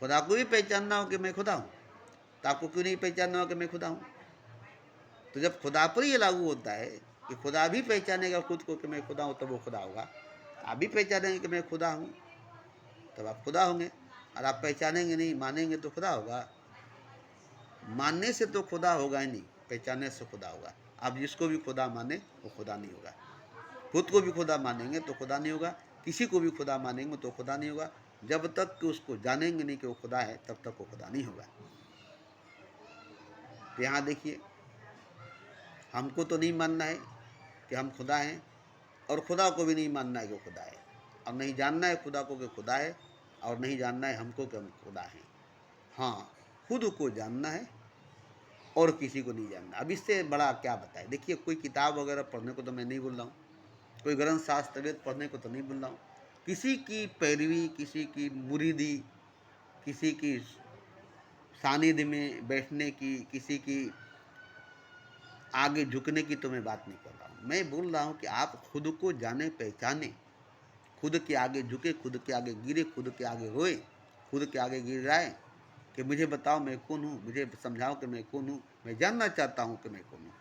A: खुदा को भी पहचानना हो कि मैं खुदा हूँ, तो आपको क्यों नहीं पहचानना हो कि मैं खुदा हूँ? तो जब खुदा पर ये लागू होता है कि खुदा भी पहचानेगा खुद को कि मैं खुदा हूँ, तब वो खुदा होगा। आप भी पहचानेंगे कि मैं खुदा हूँ, तब आप खुदा होंगे। और आप पहचानेंगे नहीं, मानेंगे तो खुदा होगा। मानने से तो खुदा होगा ही नहीं, पहचानने से खुदा होगा। आप जिसको भी खुदा माने वो खुदा नहीं होगा। खुद को भी खुदा मानेंगे तो खुदा नहीं होगा, किसी को भी खुदा मानेंगे तो खुदा नहीं होगा। जब तक कि उसको जानेंगे नहीं कि वो खुदा है, तब तक वो खुदा नहीं होगा। तो यहाँ देखिए, हमको तो नहीं मानना है कि हम खुदा हैं, और खुदा को भी नहीं मानना है कि वो खुदा है, और नहीं जानना है खुदा को कि खुदा है, और नहीं जानना है हमको कि हम खुदा हैं। हाँ, खुद को जानना है और किसी को नहीं जानना। अब इससे बड़ा क्या बताए? देखिए, कोई किताब वगैरह पढ़ने को तो मैं नहीं बोल रहा हूँ, कोई ग्रंथ शास्त्र वेद पढ़ने को तो नहीं बोल रहा हूँ। किसी की पैरवी, किसी की मुरीदी, किसी की सानिध्य में बैठने की, किसी की आगे झुकने की तो मैं बात नहीं कर रहा हूँ। मैं बोल रहा हूँ कि आप खुद को जाने पहचाने, खुद के आगे झुके, खुद के आगे गिरे, खुद के आगे रोए, खुद के आगे गिर जाए कि मुझे बताओ मैं कौन हूँ, मुझे समझाओ कि मैं कौन हूँ, मैं जानना चाहता हूँ कि मैं कौन हूँ।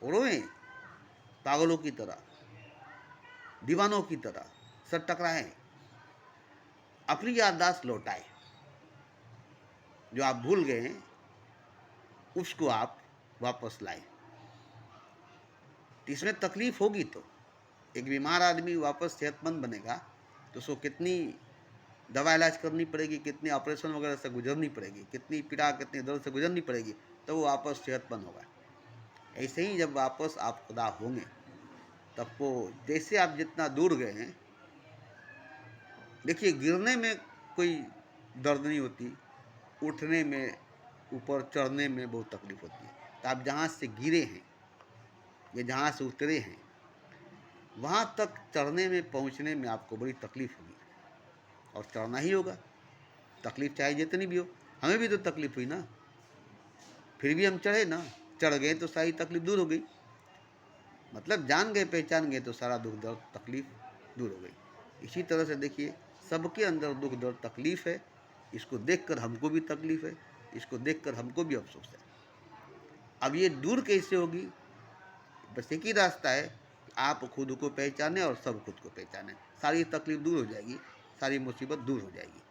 A: और रोए पागलों की तरह, दीवानों की तरह, सर टकराए, अपनी याददाश्त लौटाए, जो आप भूल गए हैं उसको आप वापस लाए। इसमें तकलीफ होगी, तो एक बीमार आदमी वापस सेहतमंद बनेगा तो उसको कितनी दवा इलाज करनी पड़ेगी, कितनी ऑपरेशन वगैरह से गुजरनी पड़ेगी, कितनी पीड़ा, कितनी दर्द से गुजरनी पड़ेगी, तो वो वापस सेहतमंद होगा। ऐसे ही जब वापस आप खुदा होंगे, तब को जैसे आप जितना दूर गए हैं, देखिए, गिरने में कोई दर्द नहीं होती, उठने में, ऊपर चढ़ने में बहुत तकलीफ होती है। तो आप जहाँ से गिरे हैं या जहाँ से उतरे हैं, वहाँ तक चढ़ने में, पहुँचने में आपको बड़ी तकलीफ होगी, और चढ़ना ही होगा। तकलीफ चाहे जितनी भी हो, हमें भी तो तकलीफ हुई ना, फिर भी हम चढ़े ना, चढ़ गए तो सारी तकलीफ दूर हो गई। मतलब जान गए, पहचान गए तो सारा दुख दर्द तकलीफ दूर हो गई। इसी तरह से देखिए, सबके अंदर दुख दर्द तकलीफ है। इसको देखकर हमको भी तकलीफ है, इसको देखकर हमको भी अफसोस है। अब ये दूर कैसे होगी? बस एक ही रास्ता है आप खुद को पहचाने और सब खुद को पहचाने, सारी तकलीफ दूर हो जाएगी, सारी मुसीबत दूर हो जाएगी।